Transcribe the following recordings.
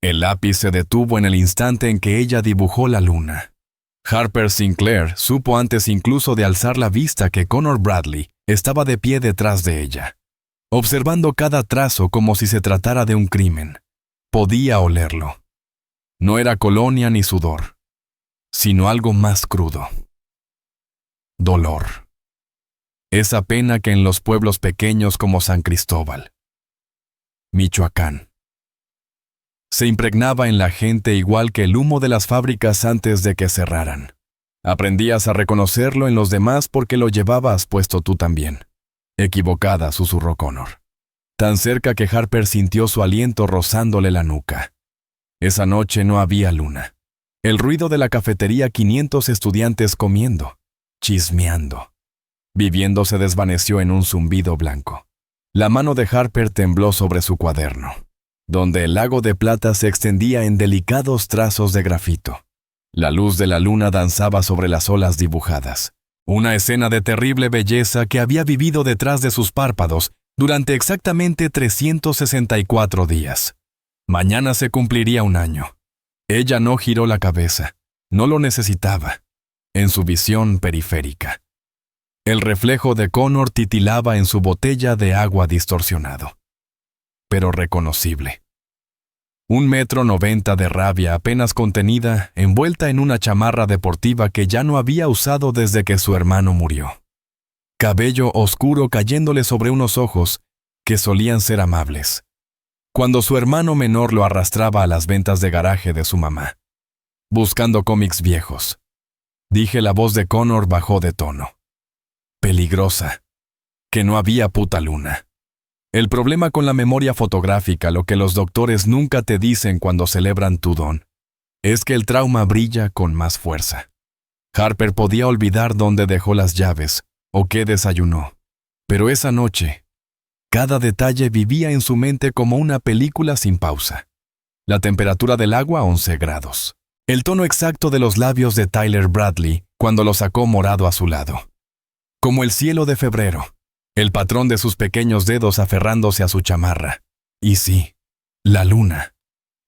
El lápiz se detuvo en el instante en que ella dibujó la luna. Harper Sinclair supo antes incluso de alzar la vista que Connor Bradley estaba de pie detrás de ella, observando cada trazo como si se tratara de un crimen. Podía olerlo. No era colonia ni sudor, sino algo más crudo. Dolor. Esa pena que en los pueblos pequeños como San Cristóbal, Michoacán, se impregnaba en la gente igual que el humo de las fábricas antes de que cerraran. Aprendías a reconocerlo en los demás porque lo llevabas puesto tú también. Equivocada, susurró Connor. Tan cerca que Harper sintió su aliento rozándole la nuca. Esa noche no había luna. El ruido de la cafetería, 500 estudiantes comiendo, chismeando. Viviendo se desvaneció en un zumbido blanco. La mano de Harper tembló sobre su cuaderno, donde el lago de plata se extendía en delicados trazos de grafito. La luz de la luna danzaba sobre las olas dibujadas. Una escena de terrible belleza que había vivido detrás de sus párpados durante exactamente 364 días. Mañana se cumpliría un año. Ella no giró la cabeza. No lo necesitaba. En su visión periférica, el reflejo de Connor titilaba en su botella de agua distorsionado, pero reconocible. 1,90 m de rabia apenas contenida, envuelta en una chamarra deportiva que ya no había usado desde que su hermano murió. Cabello oscuro cayéndole sobre unos ojos que solían ser amables, cuando su hermano menor lo arrastraba a las ventas de garaje de su mamá, buscando cómics viejos. Dije, la voz de Connor bajó de tono. Peligrosa. Que no había puta luna. El problema con la memoria fotográfica, lo que los doctores nunca te dicen cuando celebran tu don, es que el trauma brilla con más fuerza. Harper podía olvidar dónde dejó las llaves o qué desayunó, pero esa noche, cada detalle vivía en su mente como una película sin pausa. La temperatura del agua, 11 grados. El tono exacto de los labios de Tyler Bradley cuando lo sacó morado a su lado. Como el cielo de febrero. El patrón de sus pequeños dedos aferrándose a su chamarra. Y sí, la luna,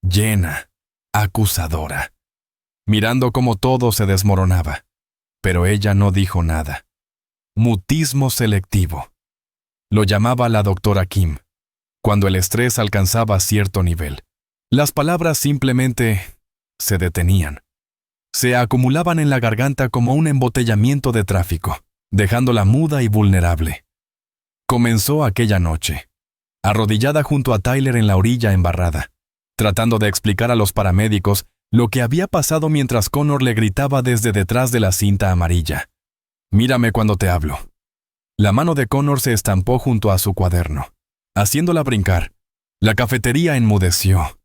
llena, acusadora, mirando cómo todo se desmoronaba. Pero ella no dijo nada. Mutismo selectivo. Lo llamaba la doctora Kim. Cuando el estrés alcanzaba cierto nivel, las palabras simplemente se detenían. Se acumulaban en la garganta como un embotellamiento de tráfico, dejándola muda y vulnerable. Comenzó aquella noche, arrodillada junto a Tyler en la orilla embarrada, tratando de explicar a los paramédicos lo que había pasado mientras Connor le gritaba desde detrás de la cinta amarilla. «Mírame cuando te hablo». La mano de Connor se estampó junto a su cuaderno, haciéndola brincar. La cafetería enmudeció.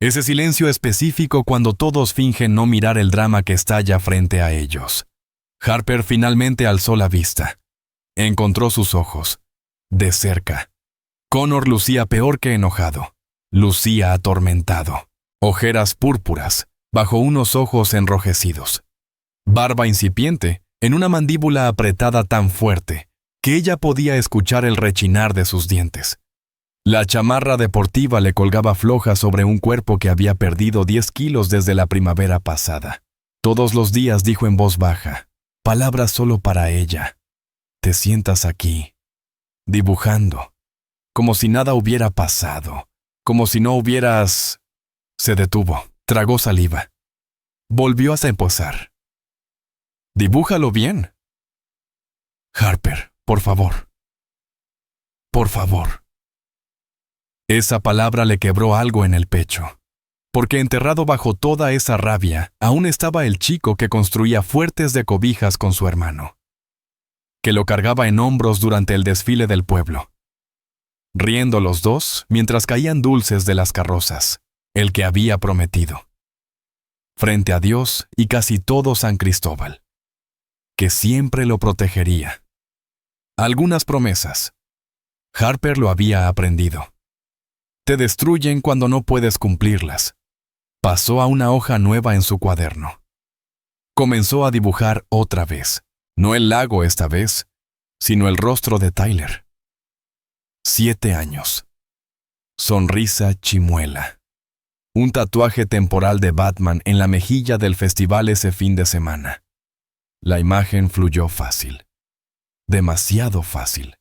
Ese silencio específico cuando todos fingen no mirar el drama que estalla frente a ellos. Harper finalmente alzó la vista. Encontró sus ojos. De cerca. Connor lucía peor que enojado. Lucía atormentado. Ojeras púrpuras, bajo unos ojos enrojecidos. Barba incipiente, en una mandíbula apretada tan fuerte que ella podía escuchar el rechinar de sus dientes. La chamarra deportiva le colgaba floja sobre un cuerpo que había perdido 10 kilos desde la primavera pasada. Todos los días dijo en voz baja, palabras solo para ella. Te sientas aquí, dibujando, como si nada hubiera pasado, como si no hubieras... Se detuvo, tragó saliva. Volvió a empezar. Dibújalo bien. Harper, por favor. Por favor. Esa palabra le quebró algo en el pecho, porque enterrado bajo toda esa rabia aún estaba el chico que construía fuertes de cobijas con su hermano, que lo cargaba en hombros durante el desfile del pueblo, riendo los dos mientras caían dulces de las carrozas, el que había prometido, frente a Dios y casi todo San Cristóbal, que siempre lo protegería. Algunas promesas. Harper lo había aprendido. Te destruyen cuando no puedes cumplirlas. Pasó a una hoja nueva en su cuaderno. Comenzó a dibujar otra vez. No el lago esta vez, sino el rostro de Tyler. 7 años. Sonrisa chimuela. Un tatuaje temporal de Batman en la mejilla del festival ese fin de semana. La imagen fluyó fácil. Demasiado fácil.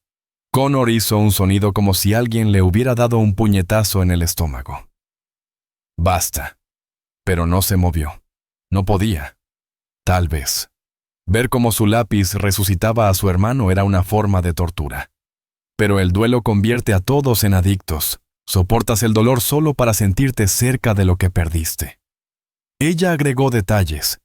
Connor hizo un sonido como si alguien le hubiera dado un puñetazo en el estómago. Basta. Pero no se movió. No podía. Tal vez. Ver cómo su lápiz resucitaba a su hermano era una forma de tortura. Pero el duelo convierte a todos en adictos. Soportas el dolor solo para sentirte cerca de lo que perdiste. Ella agregó detalles.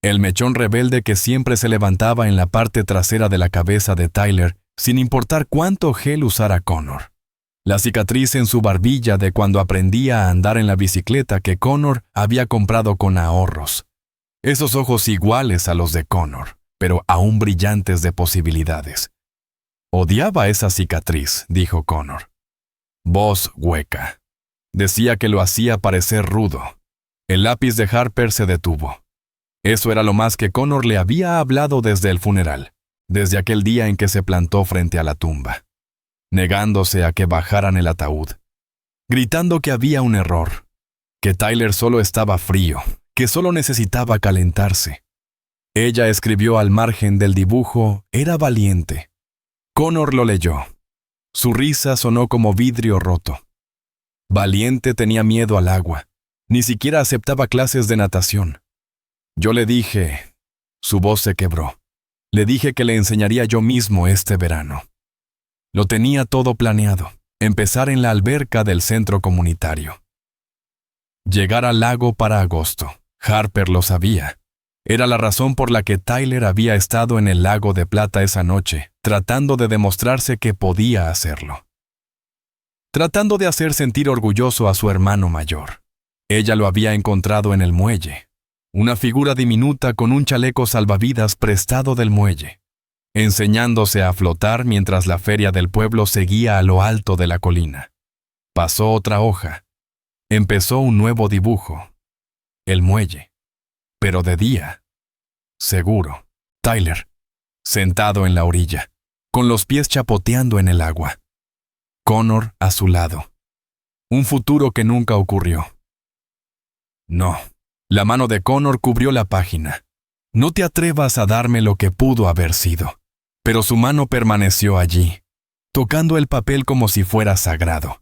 El mechón rebelde que siempre se levantaba en la parte trasera de la cabeza de Tyler, sin importar cuánto gel usara Connor. La cicatriz en su barbilla de cuando aprendía a andar en la bicicleta que Connor había comprado con ahorros. Esos ojos iguales a los de Connor, pero aún brillantes de posibilidades. Odiaba esa cicatriz, dijo Connor. Voz hueca. Decía que lo hacía parecer rudo. El lápiz de Harper se detuvo. Eso era lo más que Connor le había hablado desde el funeral, desde aquel día en que se plantó frente a la tumba, negándose a que bajaran el ataúd, gritando que había un error, que Tyler solo estaba frío, que solo necesitaba calentarse. Ella escribió al margen del dibujo, era valiente. Connor lo leyó. Su risa sonó como vidrio roto. Valiente tenía miedo al agua. Ni siquiera aceptaba clases de natación. Yo le dije... Su voz se quebró. Le dije que le enseñaría yo mismo este verano. Lo tenía todo planeado. Empezar en la alberca del centro comunitario. Llegar al lago para agosto. Harper lo sabía. Era la razón por la que Tyler había estado en el lago de plata esa noche, tratando de demostrarse que podía hacerlo. Tratando de hacer sentir orgulloso a su hermano mayor. Ella lo había encontrado en el muelle. Una figura diminuta con un chaleco salvavidas prestado del muelle, enseñándose a flotar mientras la feria del pueblo seguía a lo alto de la colina. Pasó otra hoja. Empezó un nuevo dibujo. El muelle. Pero de día. Seguro. Tyler. Sentado en la orilla, con los pies chapoteando en el agua. Connor a su lado. Un futuro que nunca ocurrió. No. La mano de Connor cubrió la página. No te atrevas a darme lo que pudo haber sido. Pero su mano permaneció allí, tocando el papel como si fuera sagrado.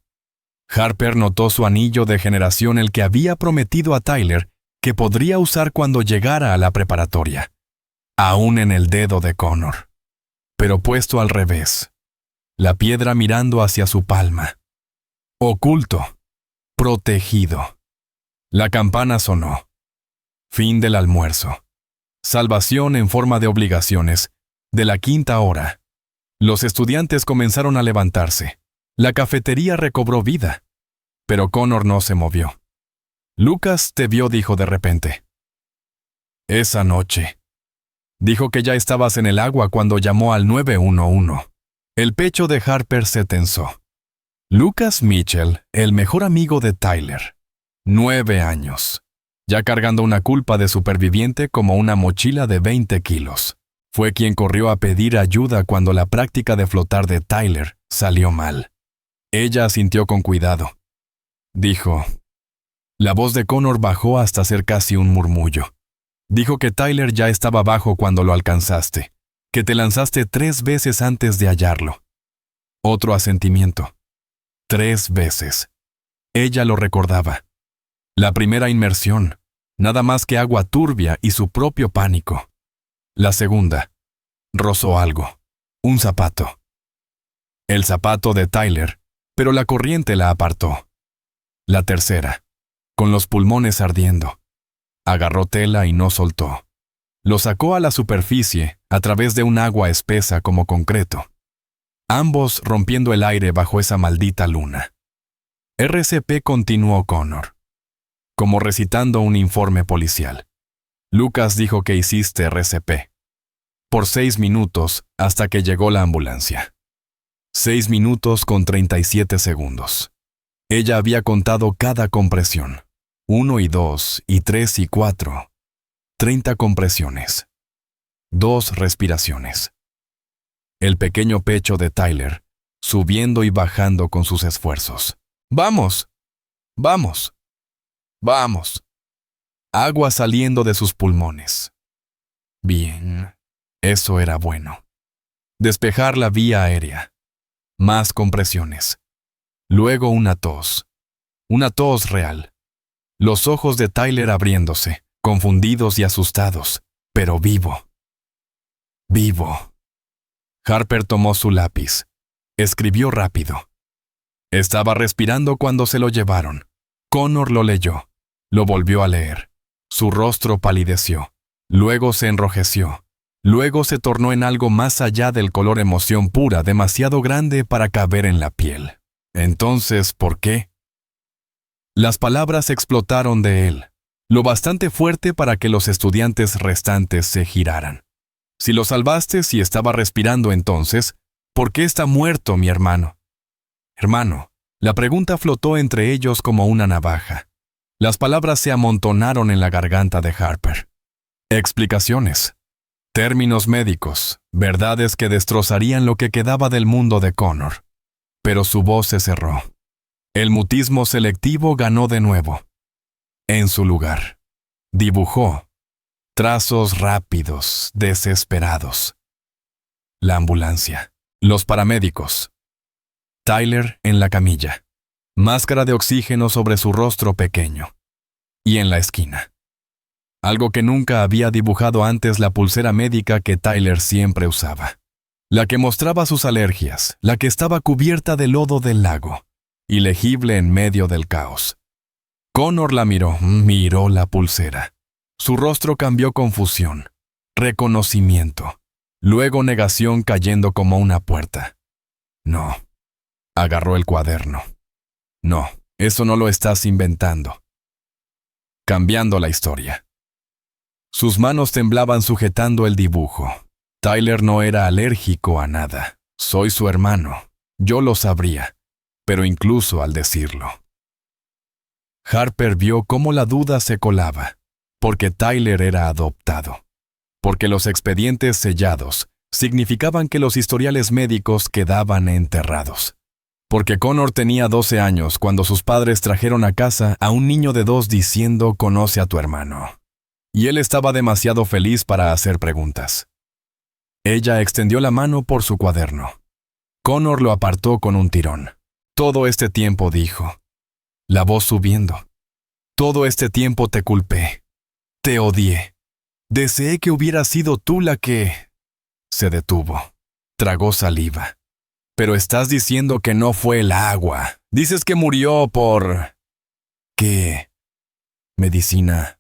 Harper notó su anillo de generación, el que había prometido a Tyler que podría usar cuando llegara a la preparatoria, aún en el dedo de Connor, pero puesto al revés, la piedra mirando hacia su palma. Oculto, protegido. La campana sonó. Fin del almuerzo. Salvación en forma de obligaciones, de la 5ª hora. Los estudiantes comenzaron a levantarse. La cafetería recobró vida. Pero Connor no se movió. Lucas te vio, dijo de repente. Esa noche. Dijo que ya estabas en el agua cuando llamó al 911. El pecho de Harper se tensó. Lucas Mitchell, el mejor amigo de Tyler. 9 años. Ya cargando una culpa de superviviente como una mochila de 20 kilos. Fue quien corrió a pedir ayuda cuando la práctica de flotar de Tyler salió mal. Ella asintió con cuidado. Dijo... La voz de Connor bajó hasta ser casi un murmullo. Dijo que Tyler ya estaba abajo cuando lo alcanzaste, que te lanzaste 3 veces antes de hallarlo. Otro asentimiento. 3 veces. Ella lo recordaba. La primera inmersión, nada más que agua turbia y su propio pánico. La segunda, rozó algo, un zapato. El zapato de Tyler, pero la corriente la apartó. La tercera, con los pulmones ardiendo. Agarró tela y no soltó. Lo sacó a la superficie a través de un agua espesa como concreto. Ambos rompiendo el aire bajo esa maldita luna. RCP, continuó Connor, como recitando un informe policial. Lucas dijo que hiciste RCP. Por 6 minutos hasta que llegó la ambulancia. 6 minutos con 37 segundos. Ella había contado cada compresión. 1 y 2 y 3 y 4. 30 compresiones. 2 respiraciones. El pequeño pecho de Tyler, subiendo y bajando con sus esfuerzos. ¡Vamos! ¡Vamos! Vamos. Agua saliendo de sus pulmones. Bien, eso era bueno. Despejar la vía aérea. Más compresiones. Luego una tos real. Los ojos de Tyler abriéndose, confundidos y asustados, pero vivo. Vivo. Harper tomó su lápiz. Escribió rápido. Estaba respirando cuando se lo llevaron. Connor lo leyó. Lo volvió a leer. Su rostro palideció. Luego se enrojeció. Luego se tornó en algo más allá del color emoción pura, demasiado grande para caber en la piel. Entonces, ¿por qué? Las palabras explotaron de él, lo bastante fuerte para que los estudiantes restantes se giraran. Si lo salvaste, si estaba respirando entonces, ¿por qué está muerto mi hermano? Hermano, la pregunta flotó entre ellos como una navaja. Las palabras se amontonaron en la garganta de Harper. Explicaciones. Términos médicos, verdades que destrozarían lo que quedaba del mundo de Connor. Pero su voz se cerró. El mutismo selectivo ganó de nuevo. En su lugar, dibujó trazos rápidos, desesperados. La ambulancia, los paramédicos. Tyler en la camilla, máscara de oxígeno sobre su rostro pequeño. Y en la esquina. Algo que nunca había dibujado antes, la pulsera médica que Tyler siempre usaba. La que mostraba sus alergias, la que estaba cubierta de lodo del lago, ilegible en medio del caos. Connor la miró la pulsera. Su rostro cambió confusión, reconocimiento, luego negación cayendo como una puerta. No. Agarró el cuaderno. No, eso no lo estás inventando. Cambiando la historia. Sus manos temblaban sujetando el dibujo. Tyler no era alérgico a nada. Soy su hermano. Yo lo sabría, pero incluso al decirlo. Harper vio cómo la duda se colaba, porque Tyler era adoptado, porque los expedientes sellados significaban que los historiales médicos quedaban enterrados, porque Connor tenía 12 años cuando sus padres trajeron a casa a un niño de 2 diciendo «conoce a tu hermano». Y él estaba demasiado feliz para hacer preguntas. Ella extendió la mano por su cuaderno. Connor lo apartó con un tirón. Todo este tiempo dijo, la voz subiendo. Todo este tiempo te culpé. Te odié. Deseé que hubiera sido tú la que... Se detuvo. Tragó saliva. Pero estás diciendo que no fue el agua. Dices que murió por... ¿Qué? Medicina.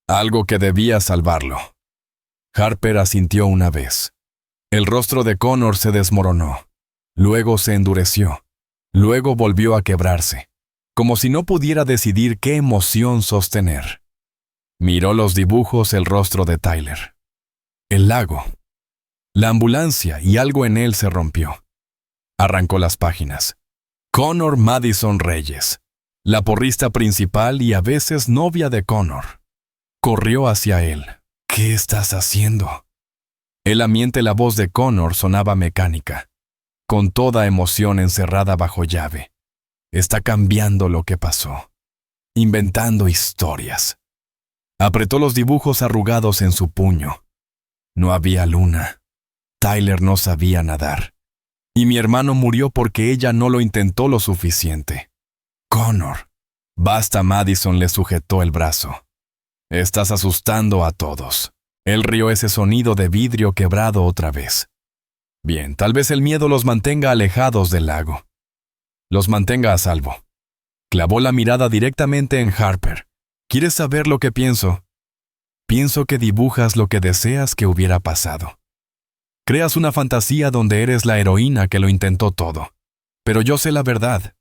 Algo que debía salvarlo. Harper asintió una vez. El rostro de Connor se desmoronó. Luego se endureció. Luego volvió a quebrarse, como si no pudiera decidir qué emoción sostener. Miró los dibujos, el rostro de Tyler. El lago. La ambulancia y algo en él se rompió. Arrancó las páginas. Connor Madison Reyes, la porrista principal y a veces novia de Connor. Corrió hacia él. ¿Qué estás haciendo? El ambiente, la voz de Connor sonaba mecánica, con toda emoción encerrada bajo llave. Está cambiando lo que pasó. Inventando historias. Apretó los dibujos arrugados en su puño. No había luna. Tyler no sabía nadar. Y mi hermano murió porque ella no lo intentó lo suficiente. Connor. Basta, Madison le sujetó el brazo. Estás asustando a todos. Él rió ese sonido de vidrio quebrado otra vez. Bien, tal vez el miedo los mantenga alejados del lago. Los mantenga a salvo. Clavó la mirada directamente en Harper. ¿Quieres saber lo que pienso? Pienso que dibujas lo que deseas que hubiera pasado. Creas una fantasía donde eres la heroína que lo intentó todo. Pero yo sé la verdad.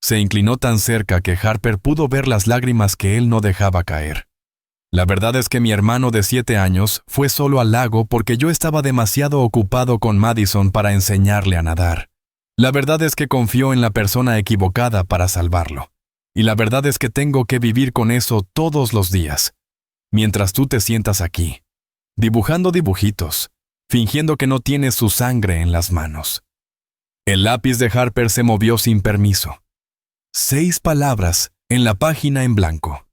Se inclinó tan cerca que Harper pudo ver las lágrimas que él no dejaba caer. La verdad es que mi hermano de 7 años fue solo al lago porque yo estaba demasiado ocupado con Madison para enseñarle a nadar. La verdad es que confió en la persona equivocada para salvarlo. Y la verdad es que tengo que vivir con eso todos los días. Mientras tú te sientas aquí, dibujando dibujitos, fingiendo que no tienes su sangre en las manos. El lápiz de Harper se movió sin permiso. 6 palabras en la página en blanco.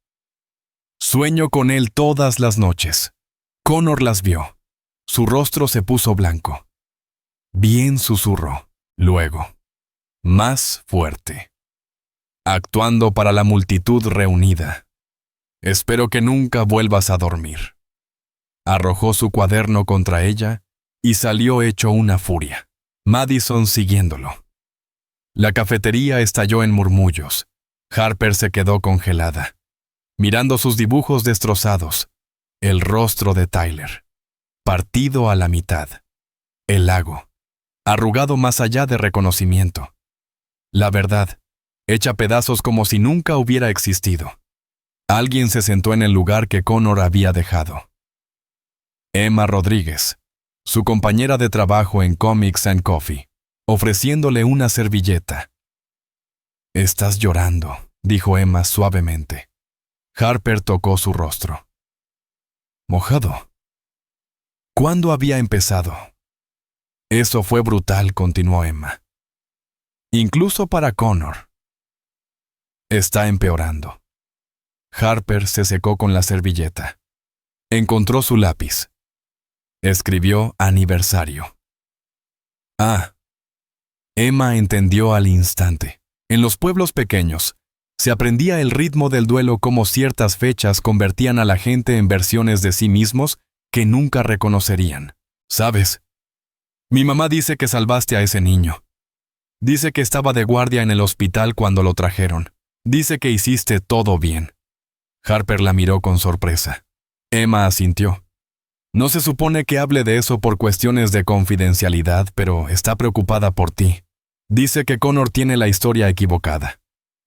Sueño con él todas las noches. Connor las vio. Su rostro se puso blanco. Bien, susurró. Luego, más fuerte. Actuando para la multitud reunida. Espero que nunca vuelvas a dormir. Arrojó su cuaderno contra ella y salió hecho una furia. Madison siguiéndolo. La cafetería estalló en murmullos. Harper se quedó congelada, mirando sus dibujos destrozados, el rostro de Tyler, partido a la mitad, el lago, arrugado más allá de reconocimiento. La verdad, hecha pedazos como si nunca hubiera existido. Alguien se sentó en el lugar que Connor había dejado. Emma Rodríguez, su compañera de trabajo en Comics and Coffee, ofreciéndole una servilleta. «Estás llorando», dijo Emma suavemente. Harper tocó su rostro. «Mojado». ¿Cuándo había empezado? «Eso fue brutal», continuó Emma. «Incluso para Connor». «Está empeorando». Harper se secó con la servilleta. Encontró su lápiz. Escribió aniversario. «Ah». Emma entendió al instante. En los pueblos pequeños, se aprendía el ritmo del duelo, como ciertas fechas convertían a la gente en versiones de sí mismos que nunca reconocerían. ¿Sabes? Mi mamá dice que salvaste a ese niño. Dice que estaba de guardia en el hospital cuando lo trajeron. Dice que hiciste todo bien. Harper la miró con sorpresa. Emma asintió. No se supone que hable de eso por cuestiones de confidencialidad, pero está preocupada por ti. Dice que Connor tiene la historia equivocada,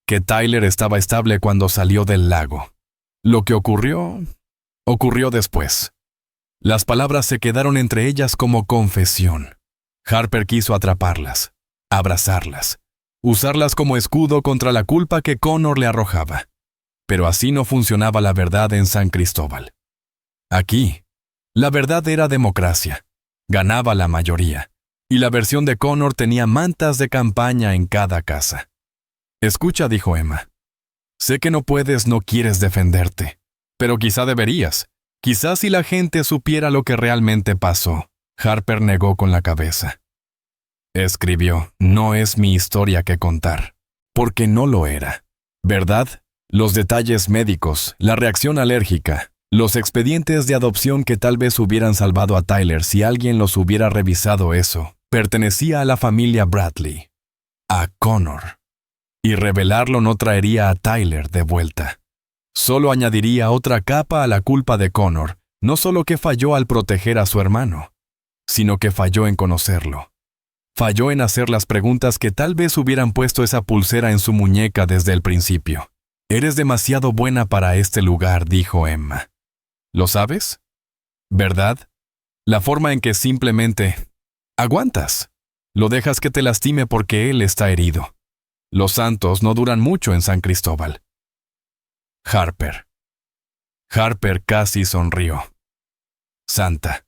que Tyler estaba estable cuando salió del lago. Lo que ocurrió después. Las palabras se quedaron entre ellas como confesión. Harper quiso atraparlas, abrazarlas, usarlas como escudo contra la culpa que Connor le arrojaba. Pero así no funcionaba la verdad en San Cristóbal. Aquí, la verdad era democracia. Ganaba la mayoría. Y la versión de Connor tenía mantas de campaña en cada casa. «Escucha», dijo Emma. «Sé que no quieres defenderte, pero quizá deberías. Quizás si la gente supiera lo que realmente pasó». Harper negó con la cabeza. Escribió, «No es mi historia que contar», porque no lo era. ¿Verdad? Los detalles médicos, la reacción alérgica, los expedientes de adopción que tal vez hubieran salvado a Tyler si alguien los hubiera revisado, eso pertenecía a la familia Bradley, a Connor. Y revelarlo no traería a Tyler de vuelta. Solo añadiría otra capa a la culpa de Connor, no solo que falló al proteger a su hermano, sino que falló en conocerlo. Falló en hacer las preguntas que tal vez hubieran puesto esa pulsera en su muñeca desde el principio. «Eres demasiado buena para este lugar», dijo Emma. ¿Lo sabes? ¿Verdad? La forma en que simplemente aguantas. Lo dejas que te lastime porque él está herido. Los santos no duran mucho en San Cristóbal. Harper. Harper casi sonrió. Santa.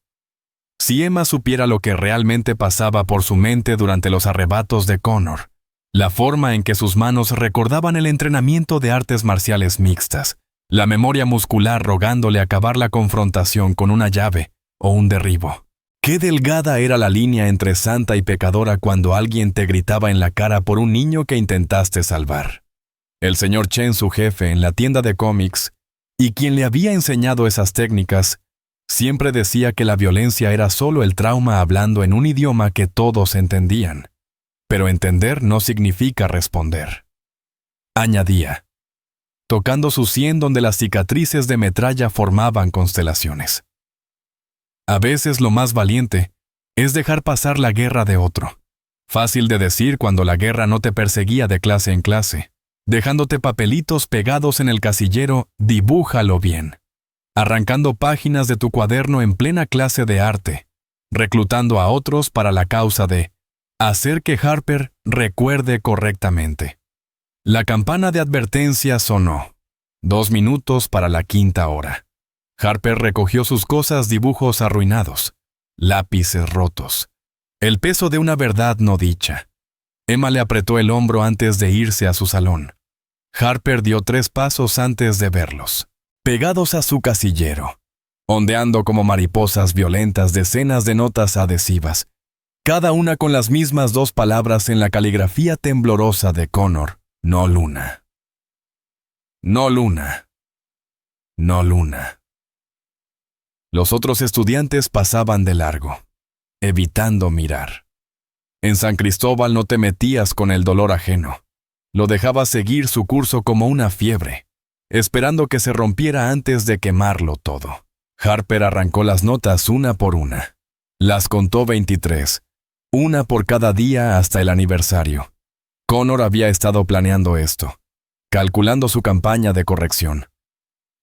Si Emma supiera lo que realmente pasaba por su mente durante los arrebatos de Connor, la forma en que sus manos recordaban el entrenamiento de artes marciales mixtas, la memoria muscular rogándole acabar la confrontación con una llave o un derribo. Qué delgada era la línea entre santa y pecadora cuando alguien te gritaba en la cara por un niño que intentaste salvar. El señor Chen, su jefe en la tienda de cómics, y quien le había enseñado esas técnicas, siempre decía que la violencia era solo el trauma hablando en un idioma que todos entendían. Pero entender no significa responder. Añadía, tocando su sien donde las cicatrices de metralla formaban constelaciones. A veces lo más valiente es dejar pasar la guerra de otro. Fácil de decir cuando la guerra no te perseguía de clase en clase. Dejándote papelitos pegados en el casillero, dibújalo bien. Arrancando páginas de tu cuaderno en plena clase de arte. Reclutando a otros para la causa de hacer que Harper recuerde correctamente. La campana de advertencia sonó. 2 minutos para la 5ª hora. Harper recogió sus cosas, dibujos arruinados, lápices rotos, el peso de una verdad no dicha. Emma le apretó el hombro antes de irse a su salón. Harper dio 3 pasos antes de verlos, pegados a su casillero, ondeando como mariposas violentas decenas de notas adhesivas, cada una con las mismas 2 palabras en la caligrafía temblorosa de Connor: no luna. No luna. No luna. Los otros estudiantes pasaban de largo, evitando mirar. En San Cristóbal no te metías con el dolor ajeno. Lo dejabas seguir su curso como una fiebre, esperando que se rompiera antes de quemarlo todo. Harper arrancó las notas una por una. Las contó 23, una por cada día hasta el aniversario. Connor había estado planeando esto, calculando su campaña de corrección.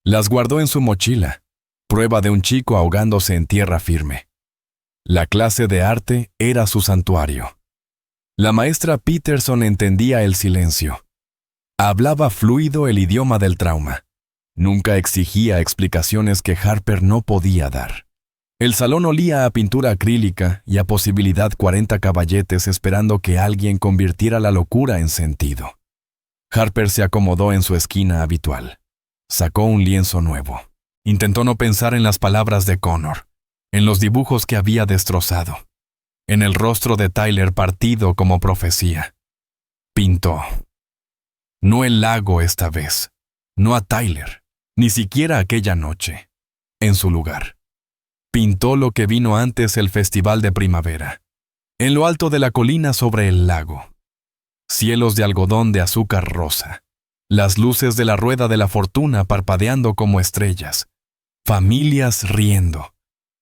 Las guardó en su mochila, prueba de un chico ahogándose en tierra firme. La clase de arte era su santuario. La maestra Peterson entendía el silencio. Hablaba fluido el idioma del trauma. Nunca exigía explicaciones que Harper no podía dar. El salón olía a pintura acrílica y a posibilidad 40 caballetes esperando que alguien convirtiera la locura en sentido. Harper se acomodó en su esquina habitual. Sacó un lienzo nuevo. Intentó no pensar en las palabras de Connor, en los dibujos que había destrozado, en el rostro de Tyler partido como profecía. Pintó. No el lago esta vez, no a Tyler, ni siquiera aquella noche. En su lugar, pintó lo que vino antes el festival de primavera, en lo alto de la colina sobre el lago. Cielos de algodón de azúcar rosa, las luces de la rueda de la fortuna parpadeando como estrellas, familias riendo,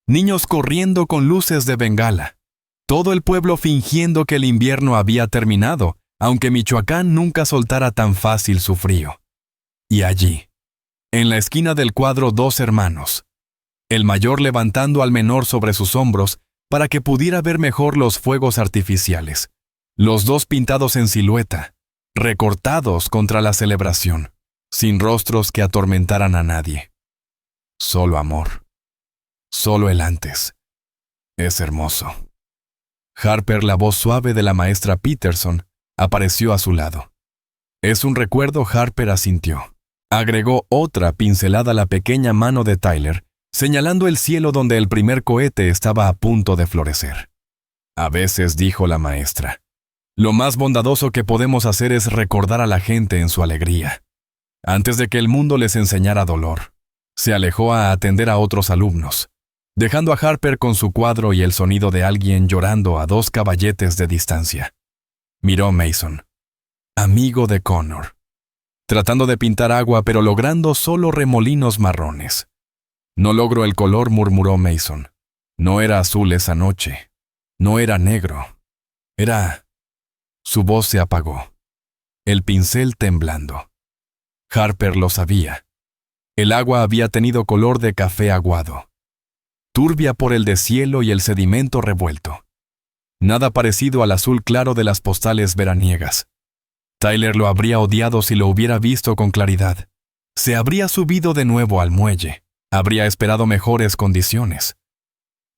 niños corriendo con luces de bengala, todo el pueblo fingiendo que el invierno había terminado, aunque Michoacán nunca soltara tan fácil su frío. Y allí, en la esquina del cuadro, 2 hermanos, el mayor levantando al menor sobre sus hombros para que pudiera ver mejor los fuegos artificiales, los 2 pintados en silueta, recortados contra la celebración, sin rostros que atormentaran a nadie. Solo amor. Solo el antes. Es hermoso. Harper, la voz suave de la maestra Peterson, apareció a su lado. Es un recuerdo, Harper asintió. Agregó otra pincelada a la pequeña mano de Tyler, señalando el cielo donde el primer cohete estaba a punto de florecer. A veces, dijo la maestra, lo más bondadoso que podemos hacer es recordar a la gente en su alegría. Antes de que el mundo les enseñara dolor, se alejó a atender a otros alumnos, dejando a Harper con su cuadro y el sonido de alguien llorando a 2 caballetes de distancia. Miró Mason, amigo de Connor, tratando de pintar agua pero logrando solo remolinos marrones. No logró el color, murmuró Mason. No era azul esa noche. No era negro. Era... Su voz se apagó. El pincel temblando. Harper lo sabía. El agua había tenido color de café aguado, turbia por el deshielo y el sedimento revuelto. Nada parecido al azul claro de las postales veraniegas. Tyler lo habría odiado si lo hubiera visto con claridad. Se habría subido de nuevo al muelle. Habría esperado mejores condiciones.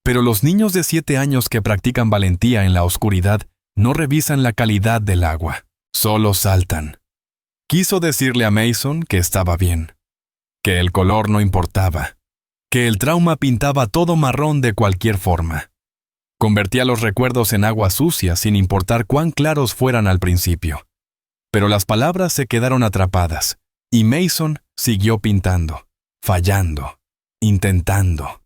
Pero los niños de 7 años que practican valentía en la oscuridad no revisan la calidad del agua, solo saltan. Quiso decirle a Mason que estaba bien, que el color no importaba, que el trauma pintaba todo marrón de cualquier forma. Convertía los recuerdos en agua sucia sin importar cuán claros fueran al principio. Pero las palabras se quedaron atrapadas, y Mason siguió pintando, fallando, intentando.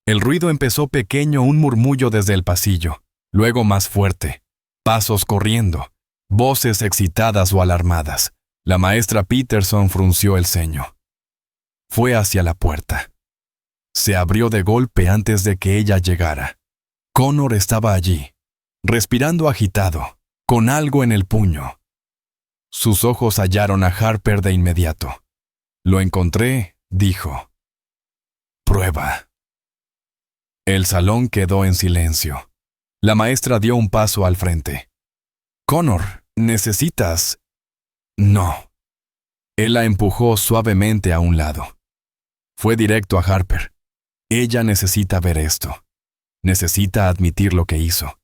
El ruido empezó pequeño, un murmullo desde el pasillo, luego más fuerte, pasos corriendo, voces excitadas o alarmadas. La maestra Peterson frunció el ceño. Fue hacia la puerta. Se abrió de golpe antes de que ella llegara. Connor estaba allí, respirando agitado, con algo en el puño. Sus ojos hallaron a Harper de inmediato. Lo encontré, dijo. Prueba. El salón quedó en silencio. La maestra dio un paso al frente. Connor, necesitas... No. Él la empujó suavemente a un lado. Fue directo a Harper. Ella necesita ver esto. Necesita admitir lo que hizo.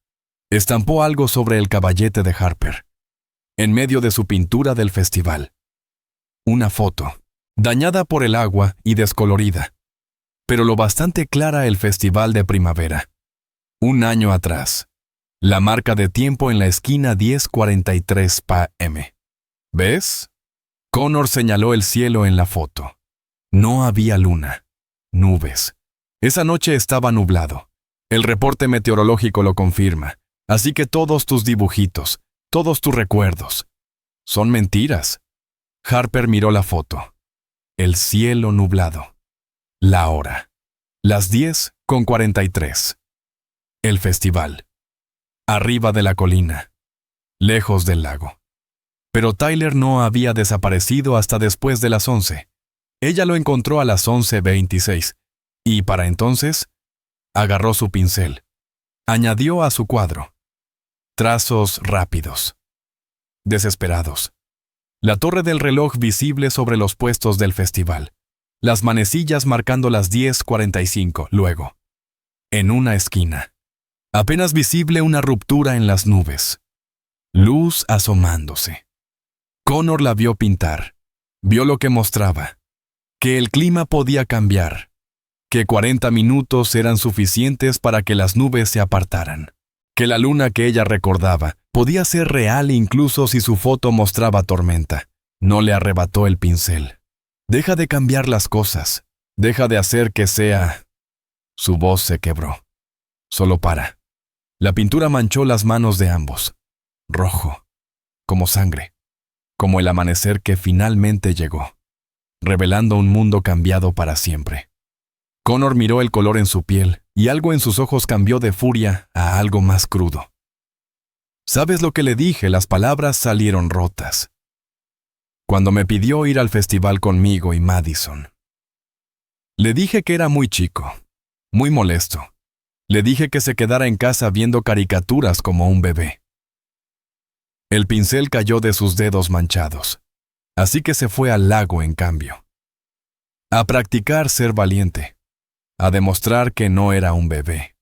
Estampó algo sobre el caballete de Harper, en medio de su pintura del festival. Una foto, dañada por el agua y descolorida, pero lo bastante clara el festival de primavera. Un año atrás. La marca de tiempo en la esquina 10:43 p.m. ¿Ves? Connor señaló el cielo en la foto. No había luna. Nubes. Esa noche estaba nublado. El reporte meteorológico lo confirma. Así que todos tus dibujitos, todos tus recuerdos, son mentiras. Harper miró la foto. El cielo nublado. La hora. Las 10:43. El festival. Arriba de la colina. Lejos del lago. Pero Tyler no había desaparecido hasta después de las 11. Ella lo encontró a las 11:26. Y para entonces, agarró su pincel. Añadió a su cuadro. Trazos rápidos. Desesperados. La torre del reloj visible sobre los puestos del festival. Las manecillas marcando las 10:45. Luego, en una esquina, apenas visible una ruptura en las nubes. Luz asomándose. Connor la vio pintar. Vio lo que mostraba. Que el clima podía cambiar. Que 40 minutos eran suficientes para que las nubes se apartaran. Que la luna que ella recordaba podía ser real incluso si su foto mostraba tormenta. No le arrebató el pincel. Deja de cambiar las cosas. Deja de hacer que sea... Su voz se quebró. Solo para. La pintura manchó las manos de ambos. Rojo. Como sangre. Como el amanecer que finalmente llegó. Revelando un mundo cambiado para siempre. Connor miró el color en su piel y algo en sus ojos cambió de furia a algo más crudo. ¿Sabes lo que le dije? Las palabras salieron rotas. Cuando me pidió ir al festival conmigo y Madison. Le dije que era muy chico, muy molesto. Le dije que se quedara en casa viendo caricaturas como un bebé. El pincel cayó de sus dedos manchados, así que se fue al lago en cambio. A practicar ser valiente, a demostrar que no era un bebé.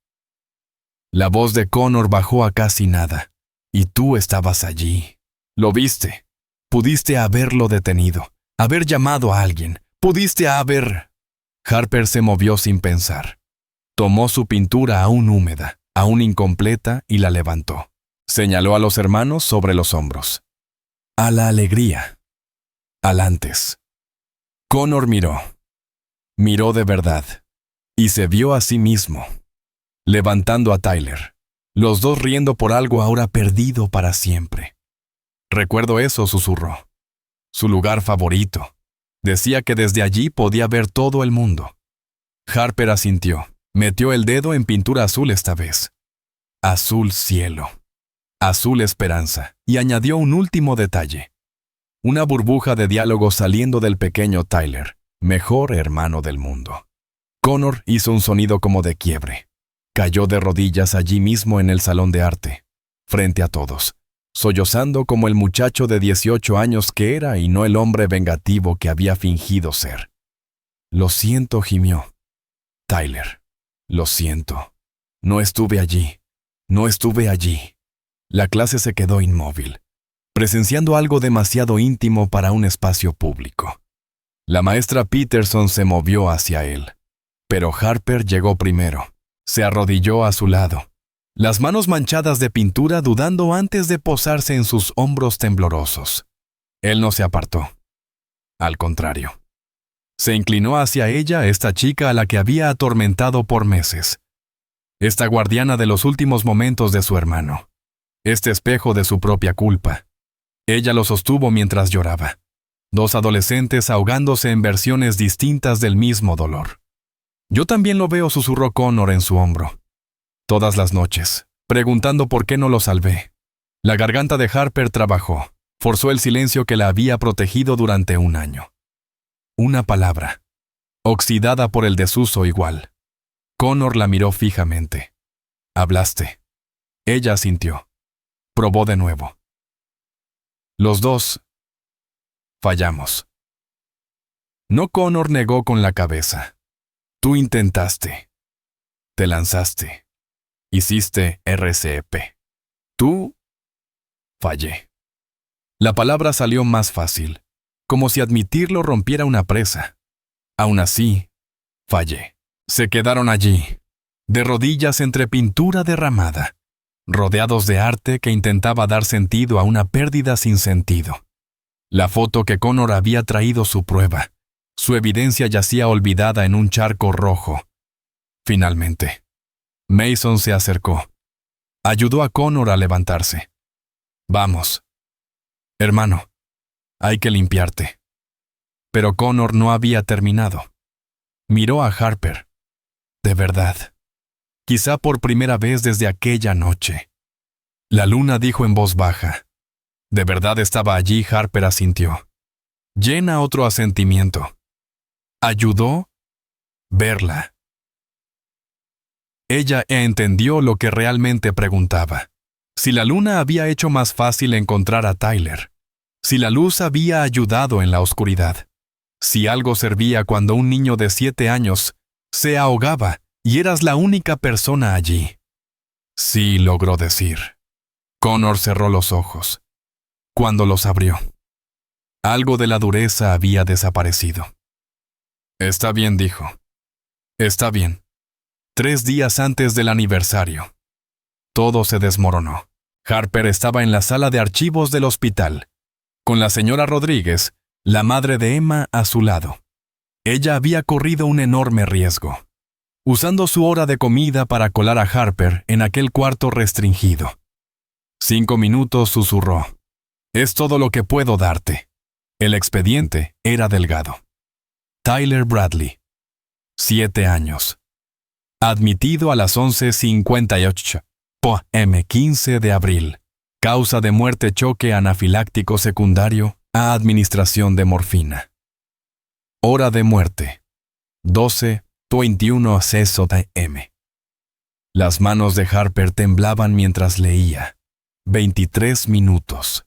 La voz de Connor bajó a casi nada, y tú estabas allí. Lo viste. Pudiste haberlo detenido, haber llamado a alguien, pudiste haber... Harper se movió sin pensar. Tomó su pintura aún húmeda, aún incompleta, y la levantó. Señaló a los hermanos sobre los hombros. A la alegría. Al antes. Connor miró. Miró de verdad. Y se vio a sí mismo. Levantando a Tyler. Los dos riendo por algo ahora perdido para siempre. Recuerdo eso, susurró. Su lugar favorito. Decía que desde allí podía ver todo el mundo. Harper asintió. Metió el dedo en pintura azul esta vez. Azul cielo. Azul esperanza. Y añadió un último detalle. Una burbuja de diálogo saliendo del pequeño Tyler, mejor hermano del mundo. Connor hizo un sonido como de quiebre. Cayó de rodillas allí mismo en el salón de arte, frente a todos, sollozando como el muchacho de 18 años que era y no el hombre vengativo que había fingido ser. Lo siento, gimió. Tyler, lo siento. No estuve allí. No estuve allí. La clase se quedó inmóvil, presenciando algo demasiado íntimo para un espacio público. La maestra Peterson se movió hacia él, pero Harper llegó primero. Se arrodilló a su lado, las manos manchadas de pintura dudando antes de posarse en sus hombros temblorosos. Él no se apartó. Al contrario. Se inclinó hacia ella, esta chica a la que había atormentado por meses. Esta guardiana de los últimos momentos de su hermano. Este espejo de su propia culpa. Ella lo sostuvo mientras lloraba. Dos adolescentes ahogándose en versiones distintas del mismo dolor. Yo también lo veo, susurró Connor en su hombro. Todas las noches, preguntando por qué no lo salvé. La garganta de Harper trabajó, forzó el silencio que la había protegido durante un año. Una palabra, oxidada por el desuso igual. Connor la miró fijamente. Hablaste. Ella asintió. Probó de nuevo. Los dos fallamos. No, Connor negó con la cabeza. Tú intentaste. Te lanzaste. Hiciste RCP. Tú... Fallé. La palabra salió más fácil. como si admitirlo rompiera una presa. Aún así, fallé. Se quedaron allí, de rodillas entre pintura derramada, rodeados de arte que intentaba dar sentido a una pérdida sin sentido. La foto que Connor había traído su prueba. Su evidencia yacía olvidada en un charco rojo. Finalmente, Mason se acercó. Ayudó a Connor a levantarse. «Vamos. Hermano, hay que limpiarte». Pero Connor no había terminado. Miró a Harper. De verdad. Quizá por primera vez desde aquella noche. La luna dijo en voz baja. ¿De verdad estaba allí? Harper asintió. Llena otro asentimiento. ¿Ayudó? Verla. Ella entendió lo que realmente preguntaba. Si la luna había hecho más fácil encontrar a Tyler. Si la luz había ayudado en la oscuridad. Si algo servía cuando un niño de 7 años se ahogaba y eras la única persona allí. Sí, logró decir. Connor cerró los ojos. Cuando los abrió, algo de la dureza había desaparecido. Está bien, dijo. Está bien. 3 días antes del aniversario. Todo se desmoronó. Harper estaba en la sala de archivos del hospital, con la señora Rodríguez, la madre de Emma, a su lado. Ella había corrido un enorme riesgo, usando su hora de comida para colar a Harper en aquel cuarto restringido. 5 minutos, susurró. Es todo lo que puedo darte. El expediente era delgado. Tyler Bradley. 7 años. Admitido a las 11:58 p.m. 15 de abril. Causa de muerte: choque anafiláctico secundario a administración de morfina. Hora de muerte: 12:21 m. Las manos de Harper temblaban mientras leía. 23 minutos.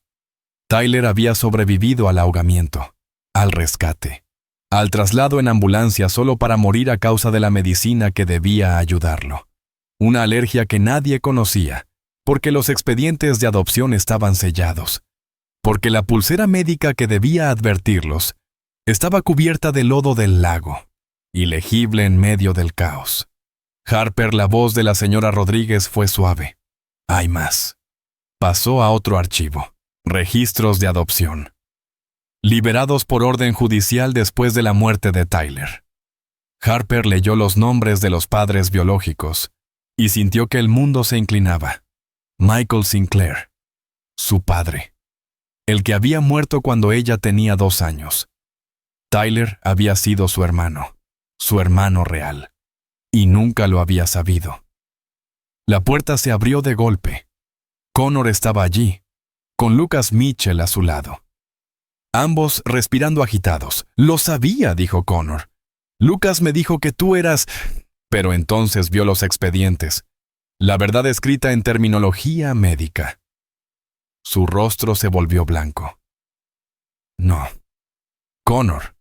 Tyler había sobrevivido al ahogamiento, al rescate, al traslado en ambulancia solo para morir a causa de la medicina que debía ayudarlo. Una alergia que nadie conocía, porque los expedientes de adopción estaban sellados, porque la pulsera médica que debía advertirlos estaba cubierta de lodo del lago, ilegible en medio del caos. Harper, la voz de la señora Rodríguez fue suave. Hay más. Pasó a otro archivo. Registros de adopción. Liberados por orden judicial después de la muerte de Tyler. Harper leyó los nombres de los padres biológicos y sintió que el mundo se inclinaba. Michael Sinclair, su padre, el que había muerto cuando ella tenía 2 años. Tyler había sido su hermano real, y nunca lo había sabido. La puerta se abrió de golpe. Connor estaba allí, con Lucas Mitchell a su lado. Ambos respirando agitados. «Lo sabía», dijo Connor. «Lucas me dijo que tú eras...» Pero entonces vio los expedientes. La verdad escrita en terminología médica. Su rostro se volvió blanco. «No. Connor.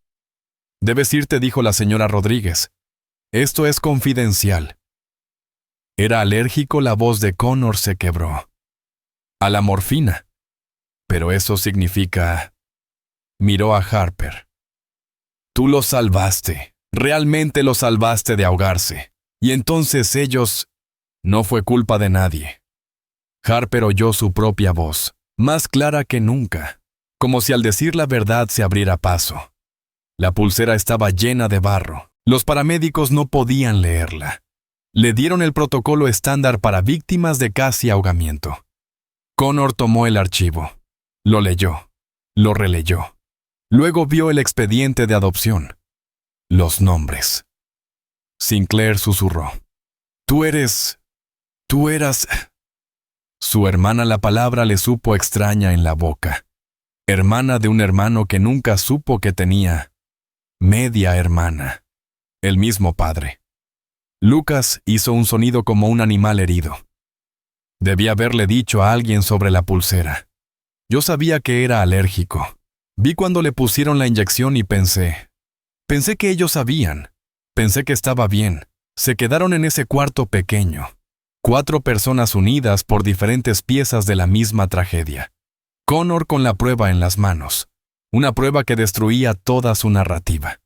Debes irte», dijo la señora Rodríguez. «Esto es confidencial». Era alérgico. La voz de Connor se quebró. «A la morfina. Pero eso significa...» Miró a Harper. «Tú lo salvaste. Realmente lo salvaste de ahogarse. Y entonces ellos...» «No fue culpa de nadie». Harper oyó su propia voz, más clara que nunca, como si al decir la verdad se abriera paso. La pulsera estaba llena de barro. Los paramédicos no podían leerla. Le dieron el protocolo estándar para víctimas de casi ahogamiento. Connor tomó el archivo. Lo leyó. Lo releyó. Luego vio el expediente de adopción. Los nombres. Sinclair susurró. Tú eras... Su hermana, la palabra le supo extraña en la boca. Hermana de un hermano que nunca supo que tenía. Media hermana. El mismo padre. Lucas hizo un sonido como un animal herido. Debía haberle dicho a alguien sobre la pulsera. Yo sabía que era alérgico. Vi cuando le pusieron la inyección y pensé que ellos sabían. Pensé que estaba bien. Se quedaron en ese cuarto pequeño. 4 personas unidas por diferentes piezas de la misma tragedia. Connor con la prueba en las manos. una prueba que destruía toda su narrativa.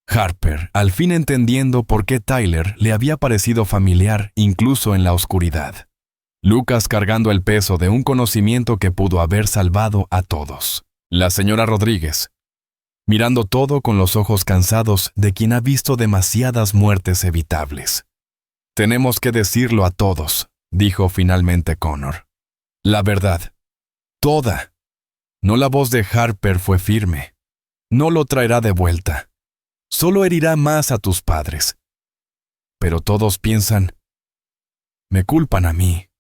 Harper, al fin entendiendo por qué Tyler le había parecido familiar incluso en la oscuridad. Lucas cargando el peso de un conocimiento que pudo haber salvado a todos. La señora Rodríguez, mirando todo con los ojos cansados de quien ha visto demasiadas muertes evitables. «Tenemos que decirlo a todos», dijo finalmente Connor. «La verdad. Toda». No, la voz de Harper fue firme. «No lo traerá de vuelta. Solo herirá más a tus padres. Pero todos piensan, me culpan a mí.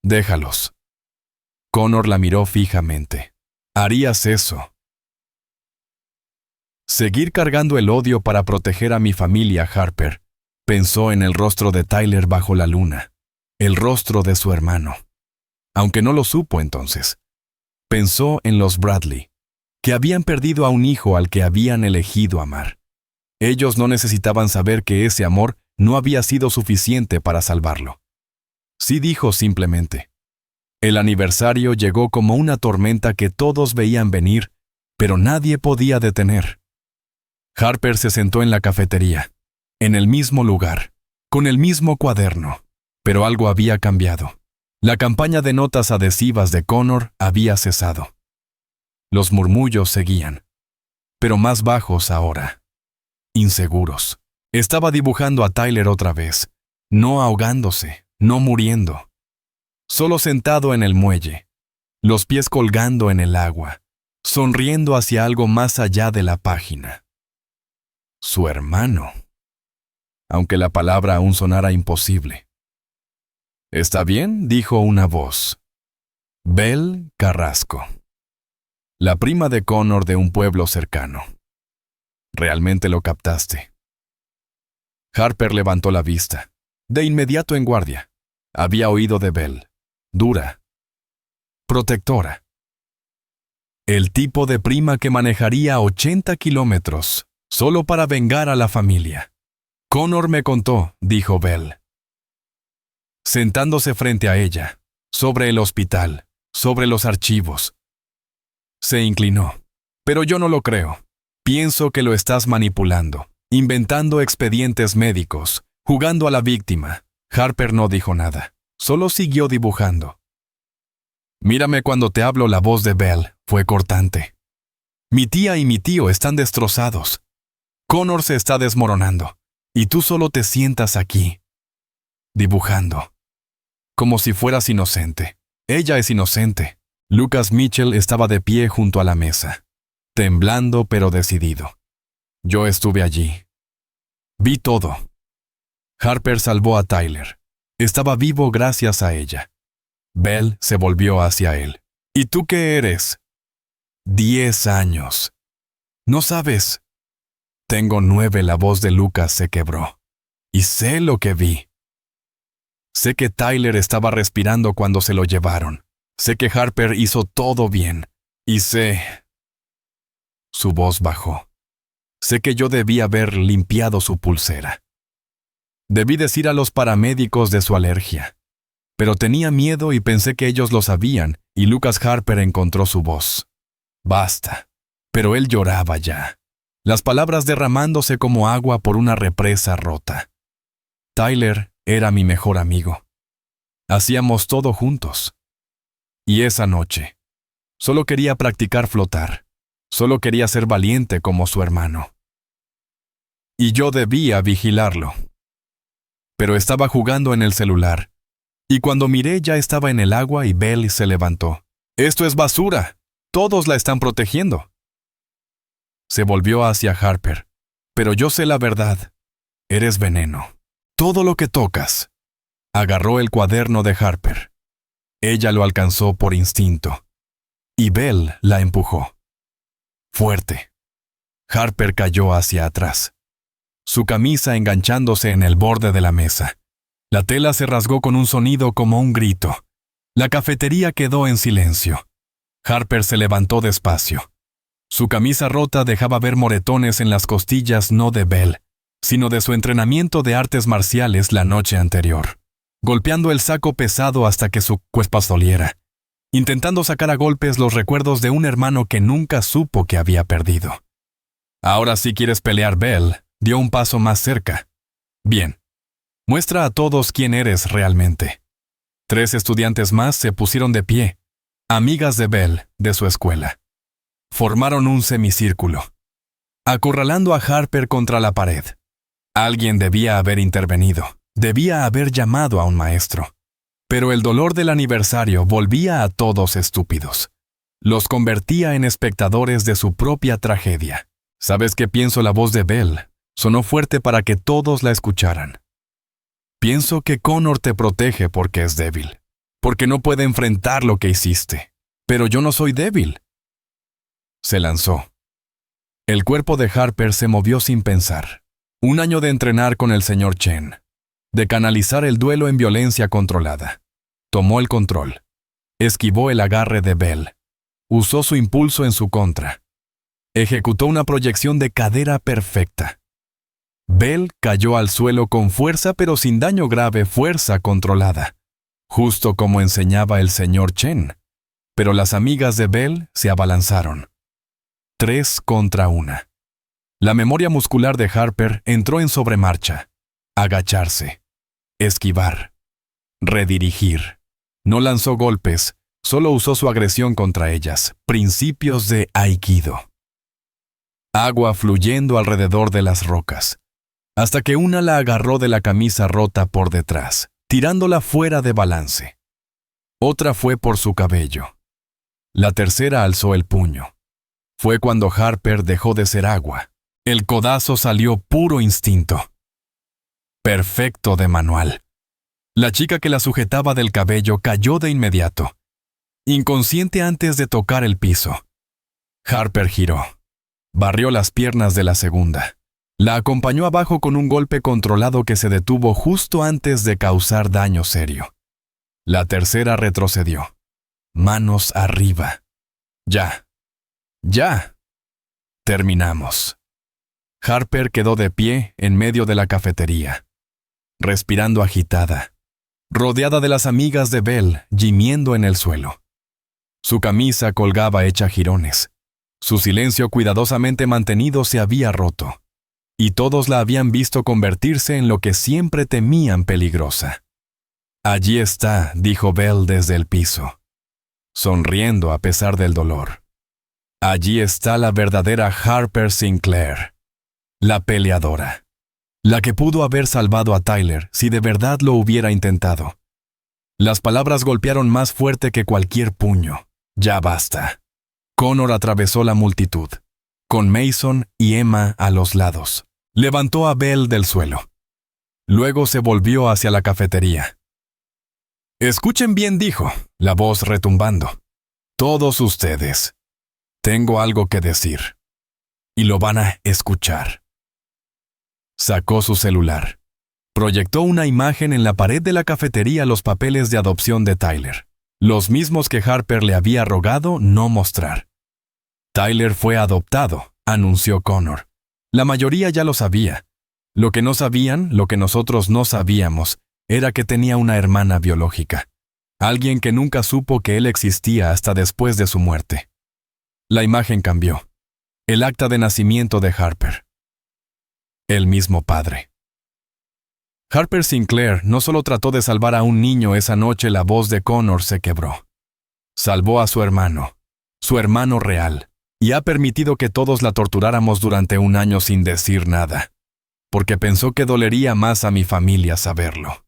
Déjalos». Connor la miró fijamente. «¿Harías eso?» «Seguir cargando el odio para proteger a mi familia, Harper», pensó en el rostro de Tyler bajo la luna, el rostro de su hermano. Aunque no lo supo entonces. Pensó en los Bradley, que habían perdido a un hijo al que habían elegido amar. Ellos no necesitaban saber que ese amor no había sido suficiente para salvarlo. Sí dijo simplemente. El aniversario llegó como una tormenta que todos veían venir, pero nadie podía detener. Harper se sentó en la cafetería, en el mismo lugar, con el mismo cuaderno, pero algo había cambiado. La campaña de notas adhesivas de Connor había cesado. Los murmullos seguían, pero más bajos ahora, inseguros. Estaba dibujando a Tyler otra vez, no ahogándose, no muriendo. Solo sentado en el muelle, los pies colgando en el agua, sonriendo hacia algo más allá de la página. Su hermano. Aunque la palabra aún sonara imposible. «Está bien», dijo una voz. Belle Carrasco. La prima de Connor de un pueblo cercano. «Realmente lo captaste». Harper levantó la vista, de inmediato en guardia. Había oído de Belle. Dura. Protectora. El tipo de prima que manejaría 80 kilómetros, solo para vengar a la familia. «Connor me contó», dijo Belle. Sentándose frente a ella, sobre el hospital, sobre los archivos. Se inclinó. «Pero yo no lo creo. Pienso que lo estás manipulando, inventando expedientes médicos, jugando a la víctima». Harper no dijo nada, solo siguió dibujando. «Mírame cuando te hablo», la voz de Belle fue cortante. «Mi tía y mi tío están destrozados. Connor se está desmoronando, y tú solo te sientas aquí, dibujando. Como si fueras inocente. Ella es inocente». Lucas Mitchell estaba de pie junto a la mesa, temblando pero decidido. «Yo estuve allí. Vi todo». Harper salvó a Tyler. Estaba vivo gracias a ella. Belle se volvió hacia él. «¿Y tú qué eres?» 10 años. «¿No sabes?» «Tengo 9», la voz de Lucas se quebró. «Y sé lo que vi. Sé que Tyler estaba respirando cuando se lo llevaron. Sé que Harper hizo todo bien. Y sé...» Su voz bajó. «Sé que yo debí haber limpiado su pulsera. Debí decir a los paramédicos de su alergia. Pero tenía miedo y pensé que ellos lo sabían, y Lucas Harper encontró su voz. Basta». Pero él lloraba ya, las palabras derramándose como agua por una represa rota. Tyler era mi mejor amigo. Hacíamos todo juntos. Y esa noche, solo quería practicar flotar. Solo quería ser valiente como su hermano. Y yo debía vigilarlo. Pero estaba jugando en el celular. Y cuando miré ya estaba en el agua y Belle se levantó. «Esto es basura. Todos la están protegiendo». Se volvió hacia Harper. «Pero yo sé la verdad. Eres veneno. Todo lo que tocas». Agarró el cuaderno de Harper. Ella lo alcanzó por instinto. Y Belle la empujó. Fuerte. Harper cayó hacia atrás, su camisa enganchándose en el borde de la mesa. La tela se rasgó con un sonido como un grito. La cafetería quedó en silencio. Harper se levantó despacio. Su camisa rota dejaba ver moretones en las costillas no de Belle, sino de su entrenamiento de artes marciales la noche anterior, golpeando el saco pesado hasta que su cuerpo doliera. intentando sacar a golpes los recuerdos de un hermano que nunca supo que había perdido. Ahora sí quieres pelear, Belle, dio un paso más cerca. Bien, muestra a todos quién eres realmente. 3 estudiantes más se pusieron de pie, amigas de Belle de su escuela. Formaron un semicírculo, acorralando a Harper contra la pared. Alguien debía haber intervenido, debía haber llamado a un maestro. Pero el dolor del aniversario volvía a todos estúpidos. Los convertía en espectadores de su propia tragedia. ¿Sabes qué pienso? La voz de Belle sonó fuerte para que todos la escucharan. Pienso que Connor te protege porque es débil, porque no puede enfrentar lo que hiciste. Pero yo no soy débil. Se lanzó. El cuerpo de Harper se movió sin pensar. 1 año de entrenar con el señor Chen, de canalizar el duelo en violencia controlada. Tomó el control. Esquivó el agarre de Belle. Usó su impulso en su contra. Ejecutó una proyección de cadera perfecta. Belle cayó al suelo con fuerza pero sin daño grave, fuerza controlada, justo como enseñaba el señor Chen. Pero las amigas de Belle se abalanzaron. 3 contra 1. La memoria muscular de Harper entró en sobremarcha. Agacharse. Esquivar. Redirigir. No lanzó golpes, solo usó su agresión contra ellas. Principios de Aikido. Agua fluyendo alrededor de las rocas, hasta que una la agarró de la camisa rota por detrás, tirándola fuera de balance. Otra fue por su cabello. La tercera alzó el puño. Fue cuando Harper dejó de ser agua. El codazo salió puro instinto. Perfecto de manual. La chica que la sujetaba del cabello cayó de inmediato, inconsciente antes de tocar el piso. Harper giró. Barrió las piernas de la segunda. La acompañó abajo con un golpe controlado que se detuvo justo antes de causar daño serio. La tercera retrocedió. Manos arriba. Ya. Ya. Terminamos. Harper quedó de pie en medio de la cafetería, respirando agitada, rodeada de las amigas de Belle gimiendo en el suelo. Su camisa colgaba hecha jirones. Su silencio cuidadosamente mantenido se había roto, y todos la habían visto convertirse en lo que siempre temían peligrosa. Allí está, dijo Belle desde el piso, sonriendo a pesar del dolor. Allí está la verdadera Harper Sinclair, la peleadora, la que pudo haber salvado a Tyler si de verdad lo hubiera intentado. Las palabras golpearon más fuerte que cualquier puño. Ya basta. Connor atravesó la multitud, con Mason y Emma a los lados. Levantó a Belle del suelo. Luego se volvió hacia la cafetería. Escuchen bien, dijo, la voz retumbando. Todos ustedes. Tengo algo que decir. Y lo van a escuchar. Sacó su celular. Proyectó una imagen en la pared de la cafetería, los papeles de adopción de Tyler, los mismos que Harper le había rogado no mostrar. Tyler fue adoptado, anunció Connor. La mayoría ya lo sabía. Lo que no sabían, lo que nosotros no sabíamos, era que tenía una hermana biológica. Alguien que nunca supo que él existía hasta después de su muerte. La imagen cambió. El acta de nacimiento de Harper. El mismo padre. Harper Sinclair no solo trató de salvar a un niño esa noche, la voz de Connor se quebró. Salvó a su hermano real, y ha permitido que todos la torturáramos durante 1 año sin decir nada, porque pensó que dolería más a mi familia saberlo.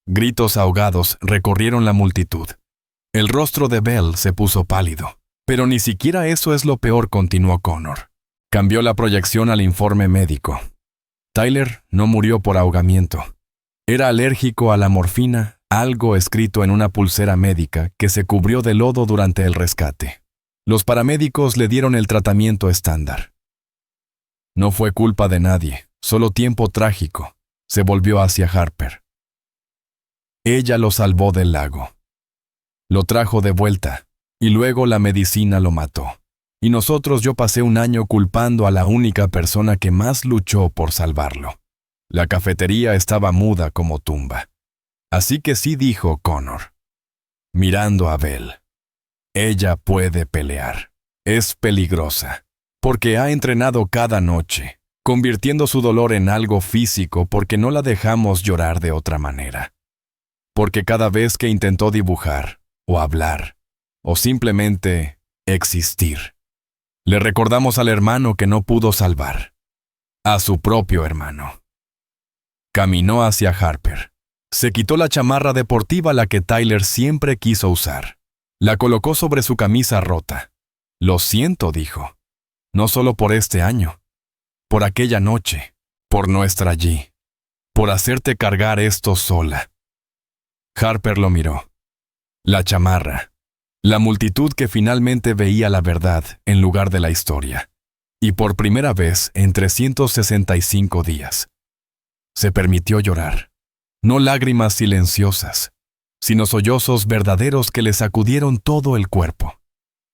Gritos ahogados recorrieron la multitud. El rostro de Belle se puso pálido. Pero ni siquiera eso es lo peor, continuó Connor. Cambió la proyección al informe médico. Tyler no murió por ahogamiento. Era alérgico a la morfina, algo escrito en una pulsera médica que se cubrió de lodo durante el rescate. Los paramédicos le dieron el tratamiento estándar. No fue culpa de nadie, solo tiempo trágico. Se volvió hacia Harper. Ella lo salvó del lago. Lo trajo de vuelta, y luego la medicina lo mató. Y yo pasé 1 año culpando a la única persona que más luchó por salvarlo. La cafetería estaba muda como tumba. Así que sí, dijo Connor, mirando a Belle. Ella puede pelear. Es peligrosa, porque ha entrenado cada noche, convirtiendo su dolor en algo físico porque no la dejamos llorar de otra manera. Porque cada vez que intentó dibujar, o hablar, o simplemente existir, le recordamos al hermano que no pudo salvar, a su propio hermano. Caminó hacia Harper. Se quitó la chamarra deportiva la que Tyler siempre quiso usar. La colocó sobre su camisa rota. Lo siento, dijo. No solo por este año, por aquella noche, por nuestra G, por hacerte cargar esto sola. Harper lo miró. La chamarra. La multitud que finalmente veía la verdad en lugar de la historia. Y por primera vez en 365 días. Se permitió llorar. No lágrimas silenciosas, sino sollozos verdaderos que le sacudieron todo el cuerpo.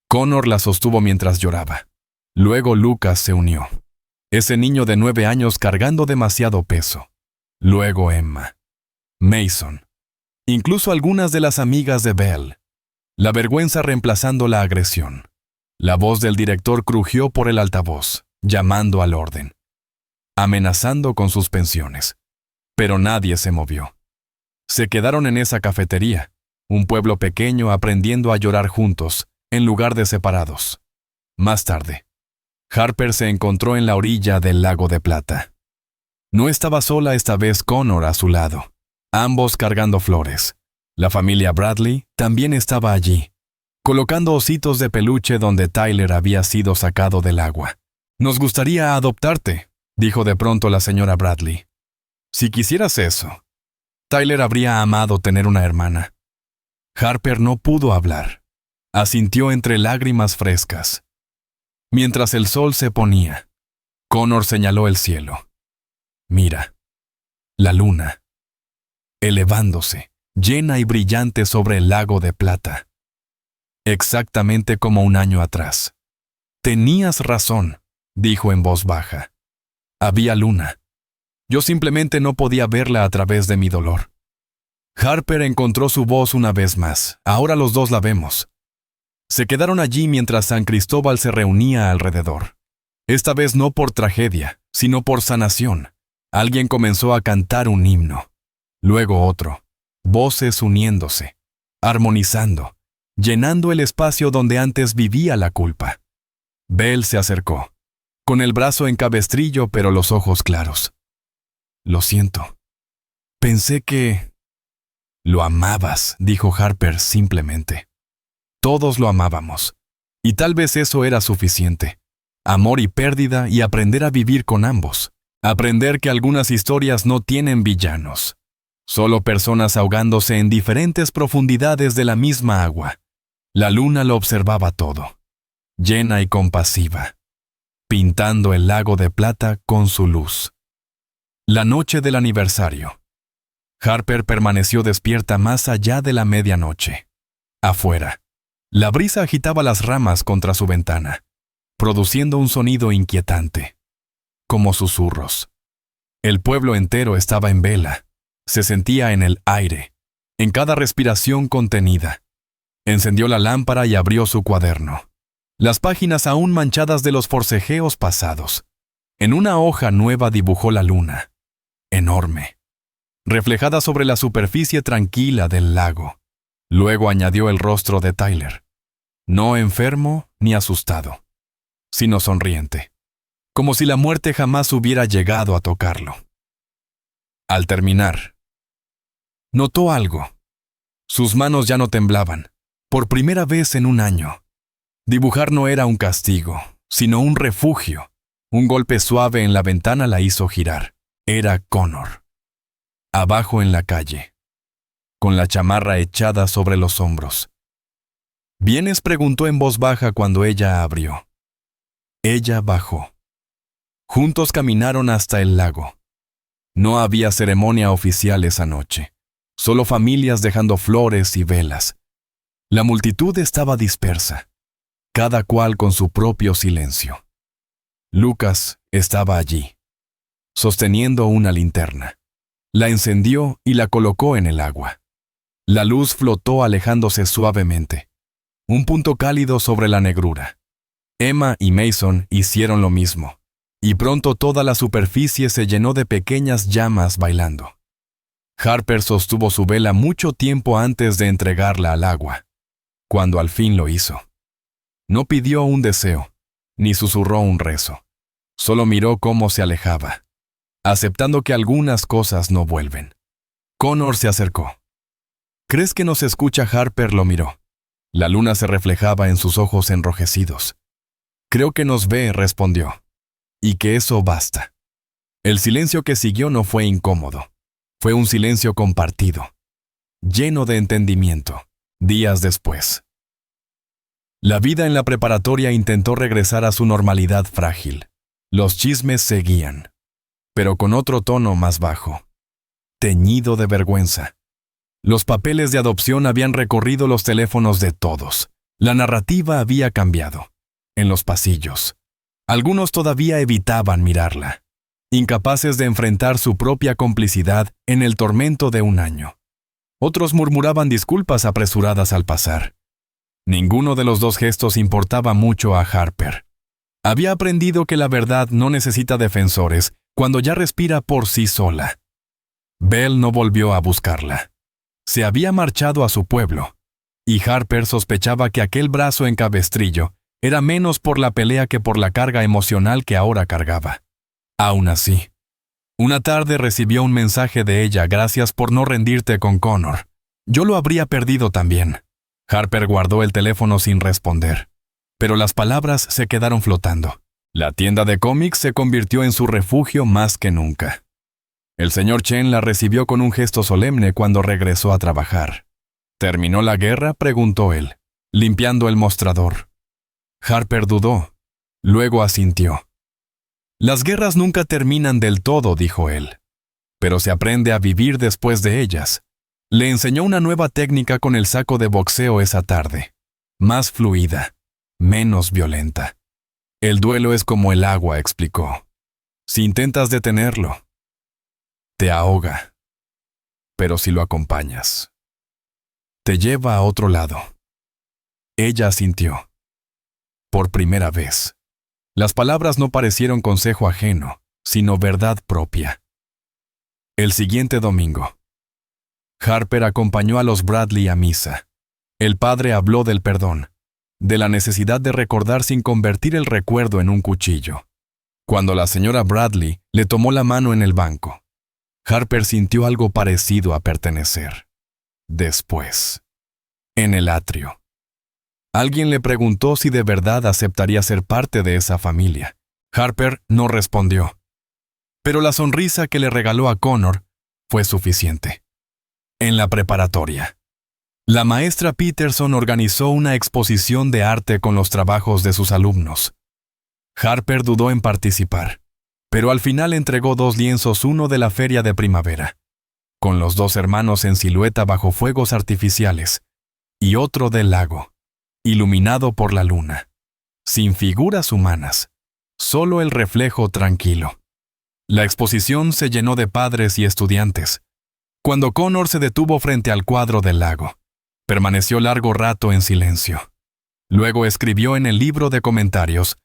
Connor la sostuvo mientras lloraba. Luego Lucas se unió. Ese niño de 9 años cargando demasiado peso. Luego Emma. Mason. Incluso algunas de las amigas de Belle. La vergüenza reemplazando la agresión. La voz del director crujió por el altavoz, llamando al orden. Amenazando con suspensiones. Pero nadie se movió. Se quedaron en esa cafetería, un pueblo pequeño aprendiendo a llorar juntos, en lugar de separados. Más tarde, Harper se encontró en la orilla del lago de plata. No estaba sola esta vez Connor a su lado, ambos cargando flores. La familia Bradley también estaba allí, colocando ositos de peluche donde Tyler había sido sacado del agua. «Nos gustaría adoptarte», dijo de pronto la señora Bradley. «Si quisieras eso». Tyler habría amado tener una hermana. Harper no pudo hablar. Asintió entre lágrimas frescas. Mientras el sol se ponía, Connor señaló el cielo. «Mira, la luna, elevándose, llena y brillante sobre el lago de plata. Exactamente como un año atrás». «Tenías razón», dijo en voz baja. «Había luna. Yo simplemente no podía verla a través de mi dolor». Harper encontró su voz una vez más. Ahora los dos la vemos. Se quedaron allí mientras San Cristóbal se reunía alrededor. Esta vez no por tragedia, sino por sanación. Alguien comenzó a cantar un himno. Luego otro. Voces uniéndose, armonizando, llenando el espacio donde antes vivía la culpa. Belle se acercó, con el brazo en cabestrillo pero los ojos claros. «Lo siento. Pensé que...» «Lo amabas», dijo Harper simplemente. Todos lo amábamos. Y tal vez eso era suficiente. Amor y pérdida y aprender a vivir con ambos. Aprender que algunas historias no tienen villanos. Solo personas ahogándose en diferentes profundidades de la misma agua. La luna lo observaba todo, llena y compasiva, pintando el lago de plata con su luz. La noche del aniversario. Harper permaneció despierta más allá de la medianoche. Afuera, la brisa agitaba las ramas contra su ventana, produciendo un sonido inquietante, como susurros. El pueblo entero estaba en vela. Se sentía en el aire, en cada respiración contenida. Encendió la lámpara y abrió su cuaderno. Las páginas aún manchadas de los forcejeos pasados. En una hoja nueva dibujó la luna, enorme, reflejada sobre la superficie tranquila del lago. Luego añadió el rostro de Tyler, no enfermo ni asustado, sino sonriente, como si la muerte jamás hubiera llegado a tocarlo. Al terminar, notó algo. Sus manos ya no temblaban, por primera vez en un año. Dibujar no era un castigo, sino un refugio. Un golpe suave en la ventana la hizo girar. Era Connor. Abajo en la calle, con la chamarra echada sobre los hombros. «¿Vienes?», preguntó en voz baja cuando ella abrió. Ella bajó. Juntos caminaron hasta el lago. No había ceremonia oficial esa noche. Solo familias dejando flores y velas. La multitud estaba dispersa, cada cual con su propio silencio. Lucas estaba allí, sosteniendo una linterna. La encendió y la colocó en el agua. La luz flotó alejándose suavemente. un punto cálido sobre la negrura. Emma y Mason hicieron lo mismo, y pronto toda la superficie se llenó de pequeñas llamas bailando. Harper sostuvo su vela mucho tiempo antes de entregarla al agua, cuando al fin lo hizo. No pidió un deseo, ni susurró un rezo. Solo miró cómo se alejaba, aceptando que algunas cosas no vuelven. Connor se acercó. ¿Crees que nos escucha? Harper lo miró. La luna se reflejaba en sus ojos enrojecidos. Creo que nos ve, respondió. Y que eso basta. El silencio que siguió no fue incómodo. Fue un silencio compartido, lleno de entendimiento. Días después. La vida en la preparatoria intentó regresar a su normalidad frágil. Los chismes seguían, pero con otro tono más bajo, teñido de vergüenza. Los papeles de adopción habían recorrido los teléfonos de todos. La narrativa había cambiado. En los pasillos, algunos todavía evitaban mirarla, incapaces de enfrentar su propia complicidad en el tormento de un año. Otros murmuraban disculpas apresuradas al pasar. Ninguno de los dos gestos importaba mucho a Harper. Había aprendido que la verdad no necesita defensores cuando ya respira por sí sola. Belle no volvió a buscarla. Se había marchado a su pueblo, y Harper sospechaba que aquel brazo en cabestrillo era menos por la pelea que por la carga emocional que ahora cargaba. Aún así, una tarde recibió un mensaje de ella: gracias por no rendirte con Connor. Yo lo habría perdido también. Harper guardó el teléfono sin responder, pero las palabras se quedaron flotando. La tienda de cómics se convirtió en su refugio más que nunca. El señor Chen la recibió con un gesto solemne cuando regresó a trabajar. ¿Terminó la guerra?, preguntó él, limpiando el mostrador. Harper dudó, luego asintió. Las guerras nunca terminan del todo, dijo él, pero se aprende a vivir después de ellas. Le enseñó una nueva técnica con el saco de boxeo esa tarde, más fluida, menos violenta. El duelo es como el agua, explicó. Si intentas detenerlo, te ahoga. Pero si lo acompañas, te lleva a otro lado. Ella asintió. Por primera vez. Las palabras no parecieron consejo ajeno, sino verdad propia. El siguiente domingo, Harper acompañó a los Bradley a misa. El padre habló del perdón, de la necesidad de recordar sin convertir el recuerdo en un cuchillo. Cuando la señora Bradley le tomó la mano en el banco, Harper sintió algo parecido a pertenecer. Después, en el atrio, alguien le preguntó si de verdad aceptaría ser parte de esa familia. Harper no respondió, pero la sonrisa que le regaló a Connor fue suficiente. En la preparatoria, la maestra Peterson organizó una exposición de arte con los trabajos de sus alumnos. Harper dudó en participar, pero al final entregó 2 lienzos, uno de la feria de primavera, con los 2 hermanos en silueta bajo fuegos artificiales, y otro del lago, iluminado por la luna, sin figuras humanas, solo el reflejo tranquilo. La exposición se llenó de padres y estudiantes. Cuando Connor se detuvo frente al cuadro del lago, permaneció largo rato en silencio. Luego escribió en el libro de comentarios: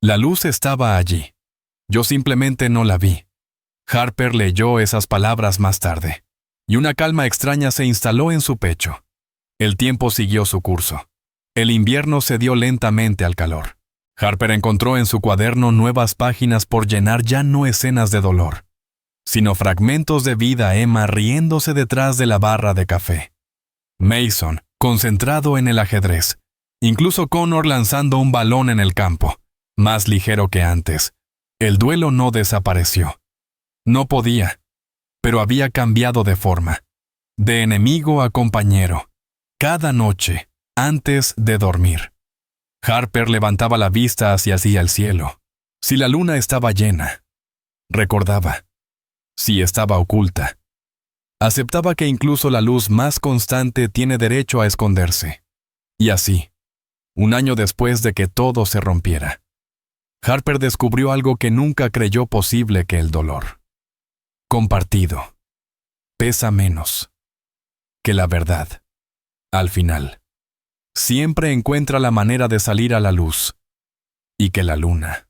la luz estaba allí. Yo simplemente no la vi. Harper leyó esas palabras más tarde, y una calma extraña se instaló en su pecho. El tiempo siguió su curso. El invierno cedió lentamente al calor. Harper encontró en su cuaderno nuevas páginas por llenar, ya no escenas de dolor, sino fragmentos de vida: Emma riéndose detrás de la barra de café, Mason concentrado en el ajedrez, incluso Connor lanzando un balón en el campo, más ligero que antes. El duelo no desapareció. No podía, pero había cambiado de forma, de enemigo a compañero, cada noche, antes de dormir. Harper levantaba la vista hacia el cielo. Si la luna estaba llena, recordaba. Si estaba oculta, aceptaba que incluso la luz más constante tiene derecho a esconderse. Y así, un año después de que todo se rompiera, Harper descubrió algo que nunca creyó posible: que el dolor compartido pesa menos que la verdad, al final. siempre encuentra la manera de salir a la luz, y que la luna,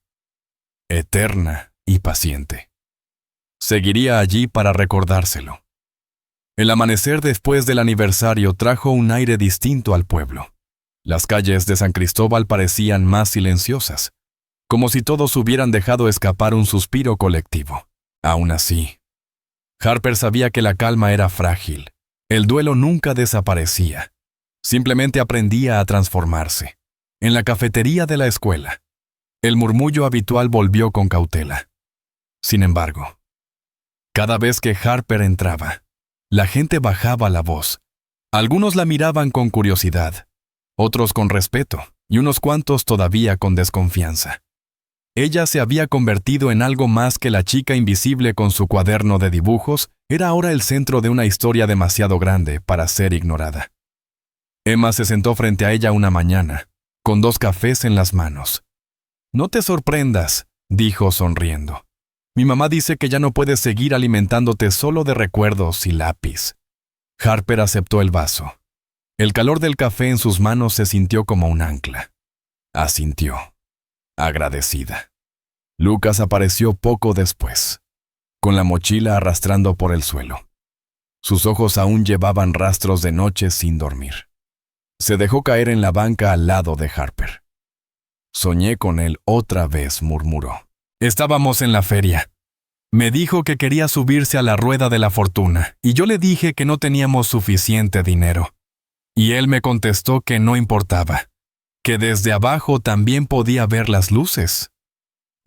eterna y paciente, seguiría allí para recordárselo. El amanecer después del aniversario trajo un aire distinto al pueblo. Las calles de San Cristóbal parecían más silenciosas, como si todos hubieran dejado escapar un suspiro colectivo. Aún así, Harper sabía que la calma era frágil. El duelo nunca desaparecía. Simplemente aprendía a transformarse. En la cafetería de la escuela, el murmullo habitual volvió con cautela. Sin embargo, cada vez que Harper entraba, la gente bajaba la voz. Algunos la miraban con curiosidad, otros con respeto y unos cuantos todavía con desconfianza. Ella se había convertido en algo más que la chica invisible con su cuaderno de dibujos. Era ahora el centro de una historia demasiado grande para ser ignorada. Emma se sentó frente a ella una mañana, con 2 cafés en las manos. «No te sorprendas», dijo sonriendo. «Mi mamá dice que ya no puedes seguir alimentándote solo de recuerdos y lápiz». Harper aceptó el vaso. El calor del café en sus manos se sintió como un ancla. Asintió, agradecida. Lucas apareció poco después, con la mochila arrastrando por el suelo. Sus ojos aún llevaban rastros de noches sin dormir. Se dejó caer en la banca al lado de Harper. «Soñé con él otra vez», murmuró. «Estábamos en la feria. Me dijo que quería subirse a la rueda de la fortuna, y yo le dije que no teníamos suficiente dinero. Y él me contestó que no importaba, que desde abajo también podía ver las luces».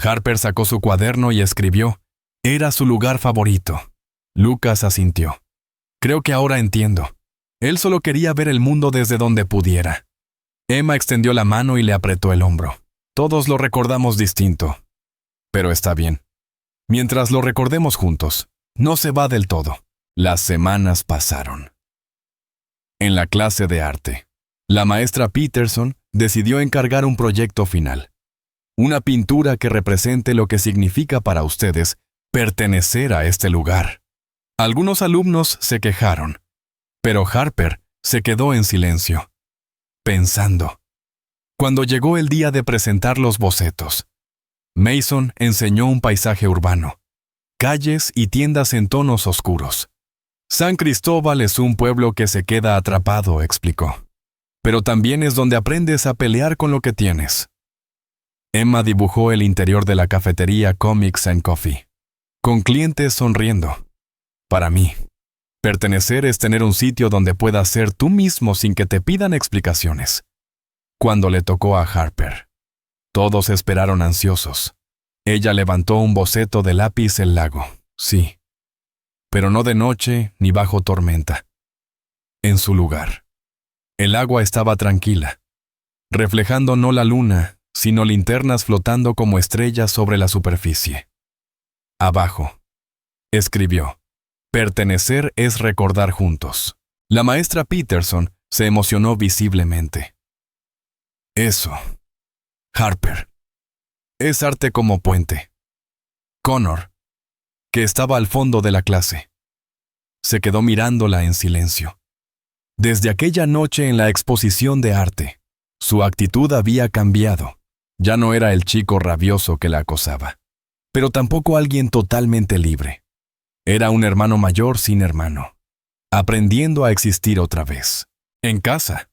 Harper sacó su cuaderno y escribió. Era su lugar favorito. Lucas asintió. «Creo que ahora entiendo. Él solo quería ver el mundo desde donde pudiera». Emma extendió la mano y le apretó el hombro. «Todos lo recordamos distinto. Pero está bien. Mientras lo recordemos juntos, no se va del todo». Las semanas pasaron. En la clase de arte, la maestra Peterson decidió encargar un proyecto final. Una pintura que represente lo que significa para ustedes pertenecer a este lugar. Algunos alumnos se quejaron, pero Harper se quedó en silencio, pensando. Cuando llegó el día de presentar los bocetos, Mason enseñó un paisaje urbano, calles y tiendas en tonos oscuros. «San Cristóbal es un pueblo que se queda atrapado», explicó. «Pero también es donde aprendes a pelear con lo que tienes». Emma dibujó el interior de la cafetería Comics and Coffee, con clientes sonriendo. «Para mí, pertenecer es tener un sitio donde puedas ser tú mismo sin que te pidan explicaciones». Cuando le tocó a Harper, todos esperaron ansiosos. Ella levantó un boceto de lápiz el lago, sí, pero no de noche ni bajo tormenta. En su lugar, el agua estaba tranquila, reflejando no la luna, sino linternas flotando como estrellas sobre la superficie. Abajo, escribió, «Pertenecer es recordar juntos». La maestra Peterson se emocionó visiblemente. «Eso, Harper, es arte como puente». Connor, que estaba al fondo de la clase, se quedó mirándola en silencio. Desde aquella noche en la exposición de arte, su actitud había cambiado. Ya no era el chico rabioso que la acosaba, pero tampoco alguien totalmente libre. Era un hermano mayor sin hermano, aprendiendo a existir otra vez. En casa,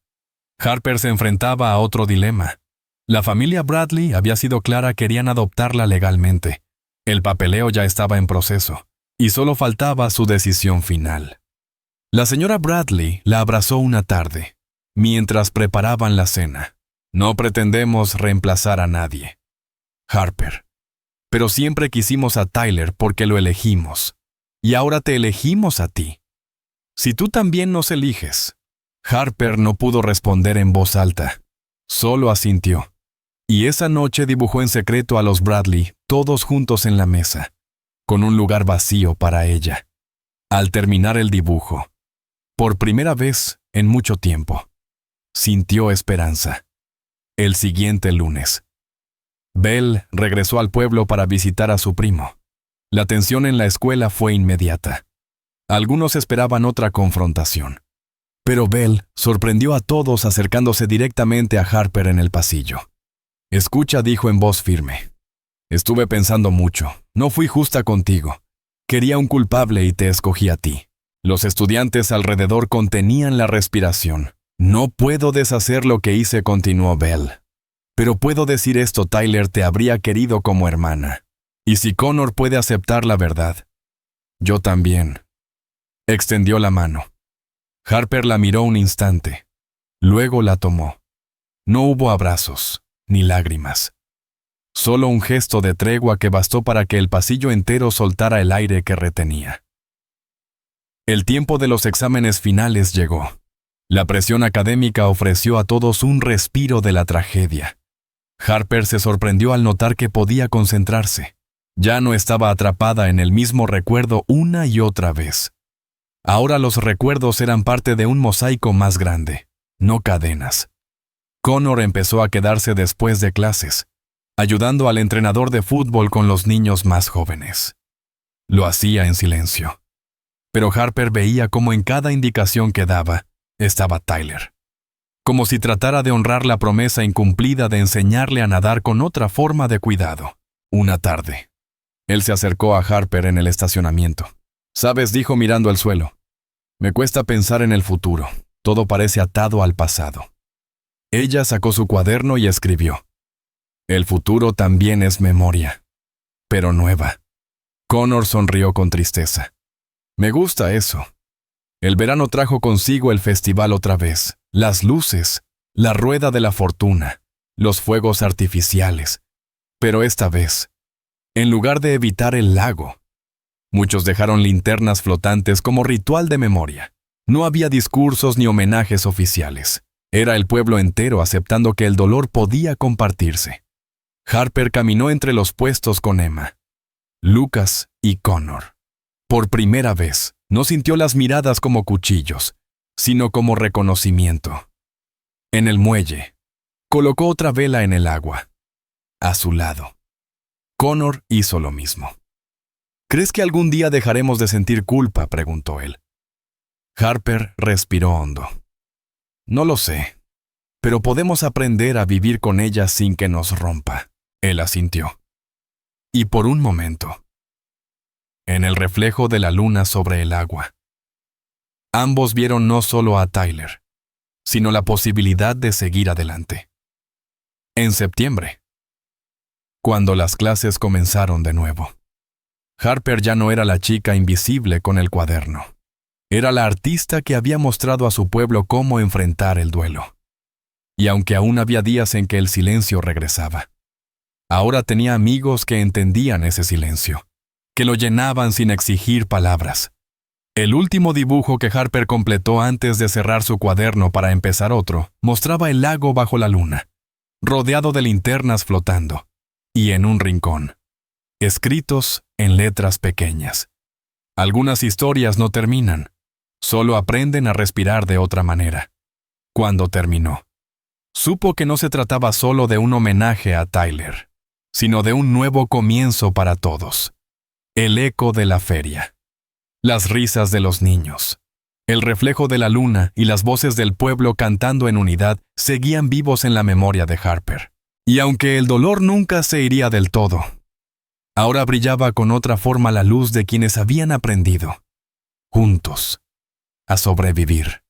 Harper se enfrentaba a otro dilema. La familia Bradley había sido clara, querían adoptarla legalmente. El papeleo ya estaba en proceso, y solo faltaba su decisión final. La señora Bradley la abrazó una tarde, mientras preparaban la cena. «No pretendemos reemplazar a nadie, Harper, pero siempre quisimos a Tyler porque lo elegimos, y ahora te elegimos a ti. Si tú también nos eliges». Harper no pudo responder en voz alta, solo asintió. Y esa noche dibujó en secreto a los Bradley, todos juntos en la mesa, con un lugar vacío para ella. Al terminar el dibujo, por primera vez en mucho tiempo, sintió esperanza. El siguiente lunes, Belle regresó al pueblo para visitar a su primo. La tensión en la escuela fue inmediata. Algunos esperaban otra confrontación. Pero Belle sorprendió a todos acercándose directamente a Harper en el pasillo. «Escucha», dijo en voz firme. «Estuve pensando mucho. No fui justa contigo. Quería un culpable y te escogí a ti». Los estudiantes alrededor contenían la respiración. «No puedo deshacer lo que hice», continuó Belle. «Pero puedo decir esto: Tyler te habría querido como hermana. Y si Connor puede aceptar la verdad, yo también». Extendió la mano. Harper la miró un instante. Luego la tomó. No hubo abrazos, ni lágrimas. Solo un gesto de tregua que bastó para que el pasillo entero soltara el aire que retenía. El tiempo de los exámenes finales llegó. La presión académica ofreció a todos un respiro de la tragedia. Harper se sorprendió al notar que podía concentrarse. Ya no estaba atrapada en el mismo recuerdo una y otra vez. Ahora los recuerdos eran parte de un mosaico más grande, no cadenas. Connor empezó a quedarse después de clases, ayudando al entrenador de fútbol con los niños más jóvenes. Lo hacía en silencio. Pero Harper veía cómo en cada indicación que daba estaba Tyler. Como si tratara de honrar la promesa incumplida de enseñarle a nadar con otra forma de cuidado. Una tarde, él se acercó a Harper en el estacionamiento. «Sabes», dijo mirando al suelo, «me cuesta pensar en el futuro. Todo parece atado al pasado». Ella sacó su cuaderno y escribió: «El futuro también es memoria, pero nueva». Connor sonrió con tristeza. «Me gusta eso». El verano trajo consigo el festival otra vez, las luces, la rueda de la fortuna, los fuegos artificiales. Pero esta vez, en lugar de evitar el lago, muchos dejaron linternas flotantes como ritual de memoria. No había discursos ni homenajes oficiales. Era el pueblo entero aceptando que el dolor podía compartirse. Harper caminó entre los puestos con Emma, Lucas y Connor. Por primera vez, no sintió las miradas como cuchillos, sino como reconocimiento. En el muelle, colocó otra vela en el agua, a su lado. Connor hizo lo mismo. «¿Crees que algún día dejaremos de sentir culpa?», preguntó él. Harper respiró hondo. «No lo sé, pero podemos aprender a vivir con ella sin que nos rompa», él asintió. Y por un momento, en el reflejo de la luna sobre el agua, ambos vieron no solo a Tyler, sino la posibilidad de seguir adelante. En septiembre, cuando las clases comenzaron de nuevo, Harper ya no era la chica invisible con el cuaderno. Era la artista que había mostrado a su pueblo cómo enfrentar el duelo. Y aunque aún había días en que el silencio regresaba, ahora tenía amigos que entendían ese silencio, que lo llenaban sin exigir palabras. El último dibujo que Harper completó antes de cerrar su cuaderno para empezar otro mostraba el lago bajo la luna, rodeado de linternas flotando, y en un rincón, escritos en letras pequeñas: «Algunas historias no terminan, solo aprenden a respirar de otra manera». Cuando terminó, supo que no se trataba solo de un homenaje a Tyler, sino de un nuevo comienzo para todos. El eco de la feria, las risas de los niños, el reflejo de la luna y las voces del pueblo cantando en unidad seguían vivos en la memoria de Harper. Y aunque el dolor nunca se iría del todo, ahora brillaba con otra forma la luz de quienes habían aprendido, juntos, a sobrevivir.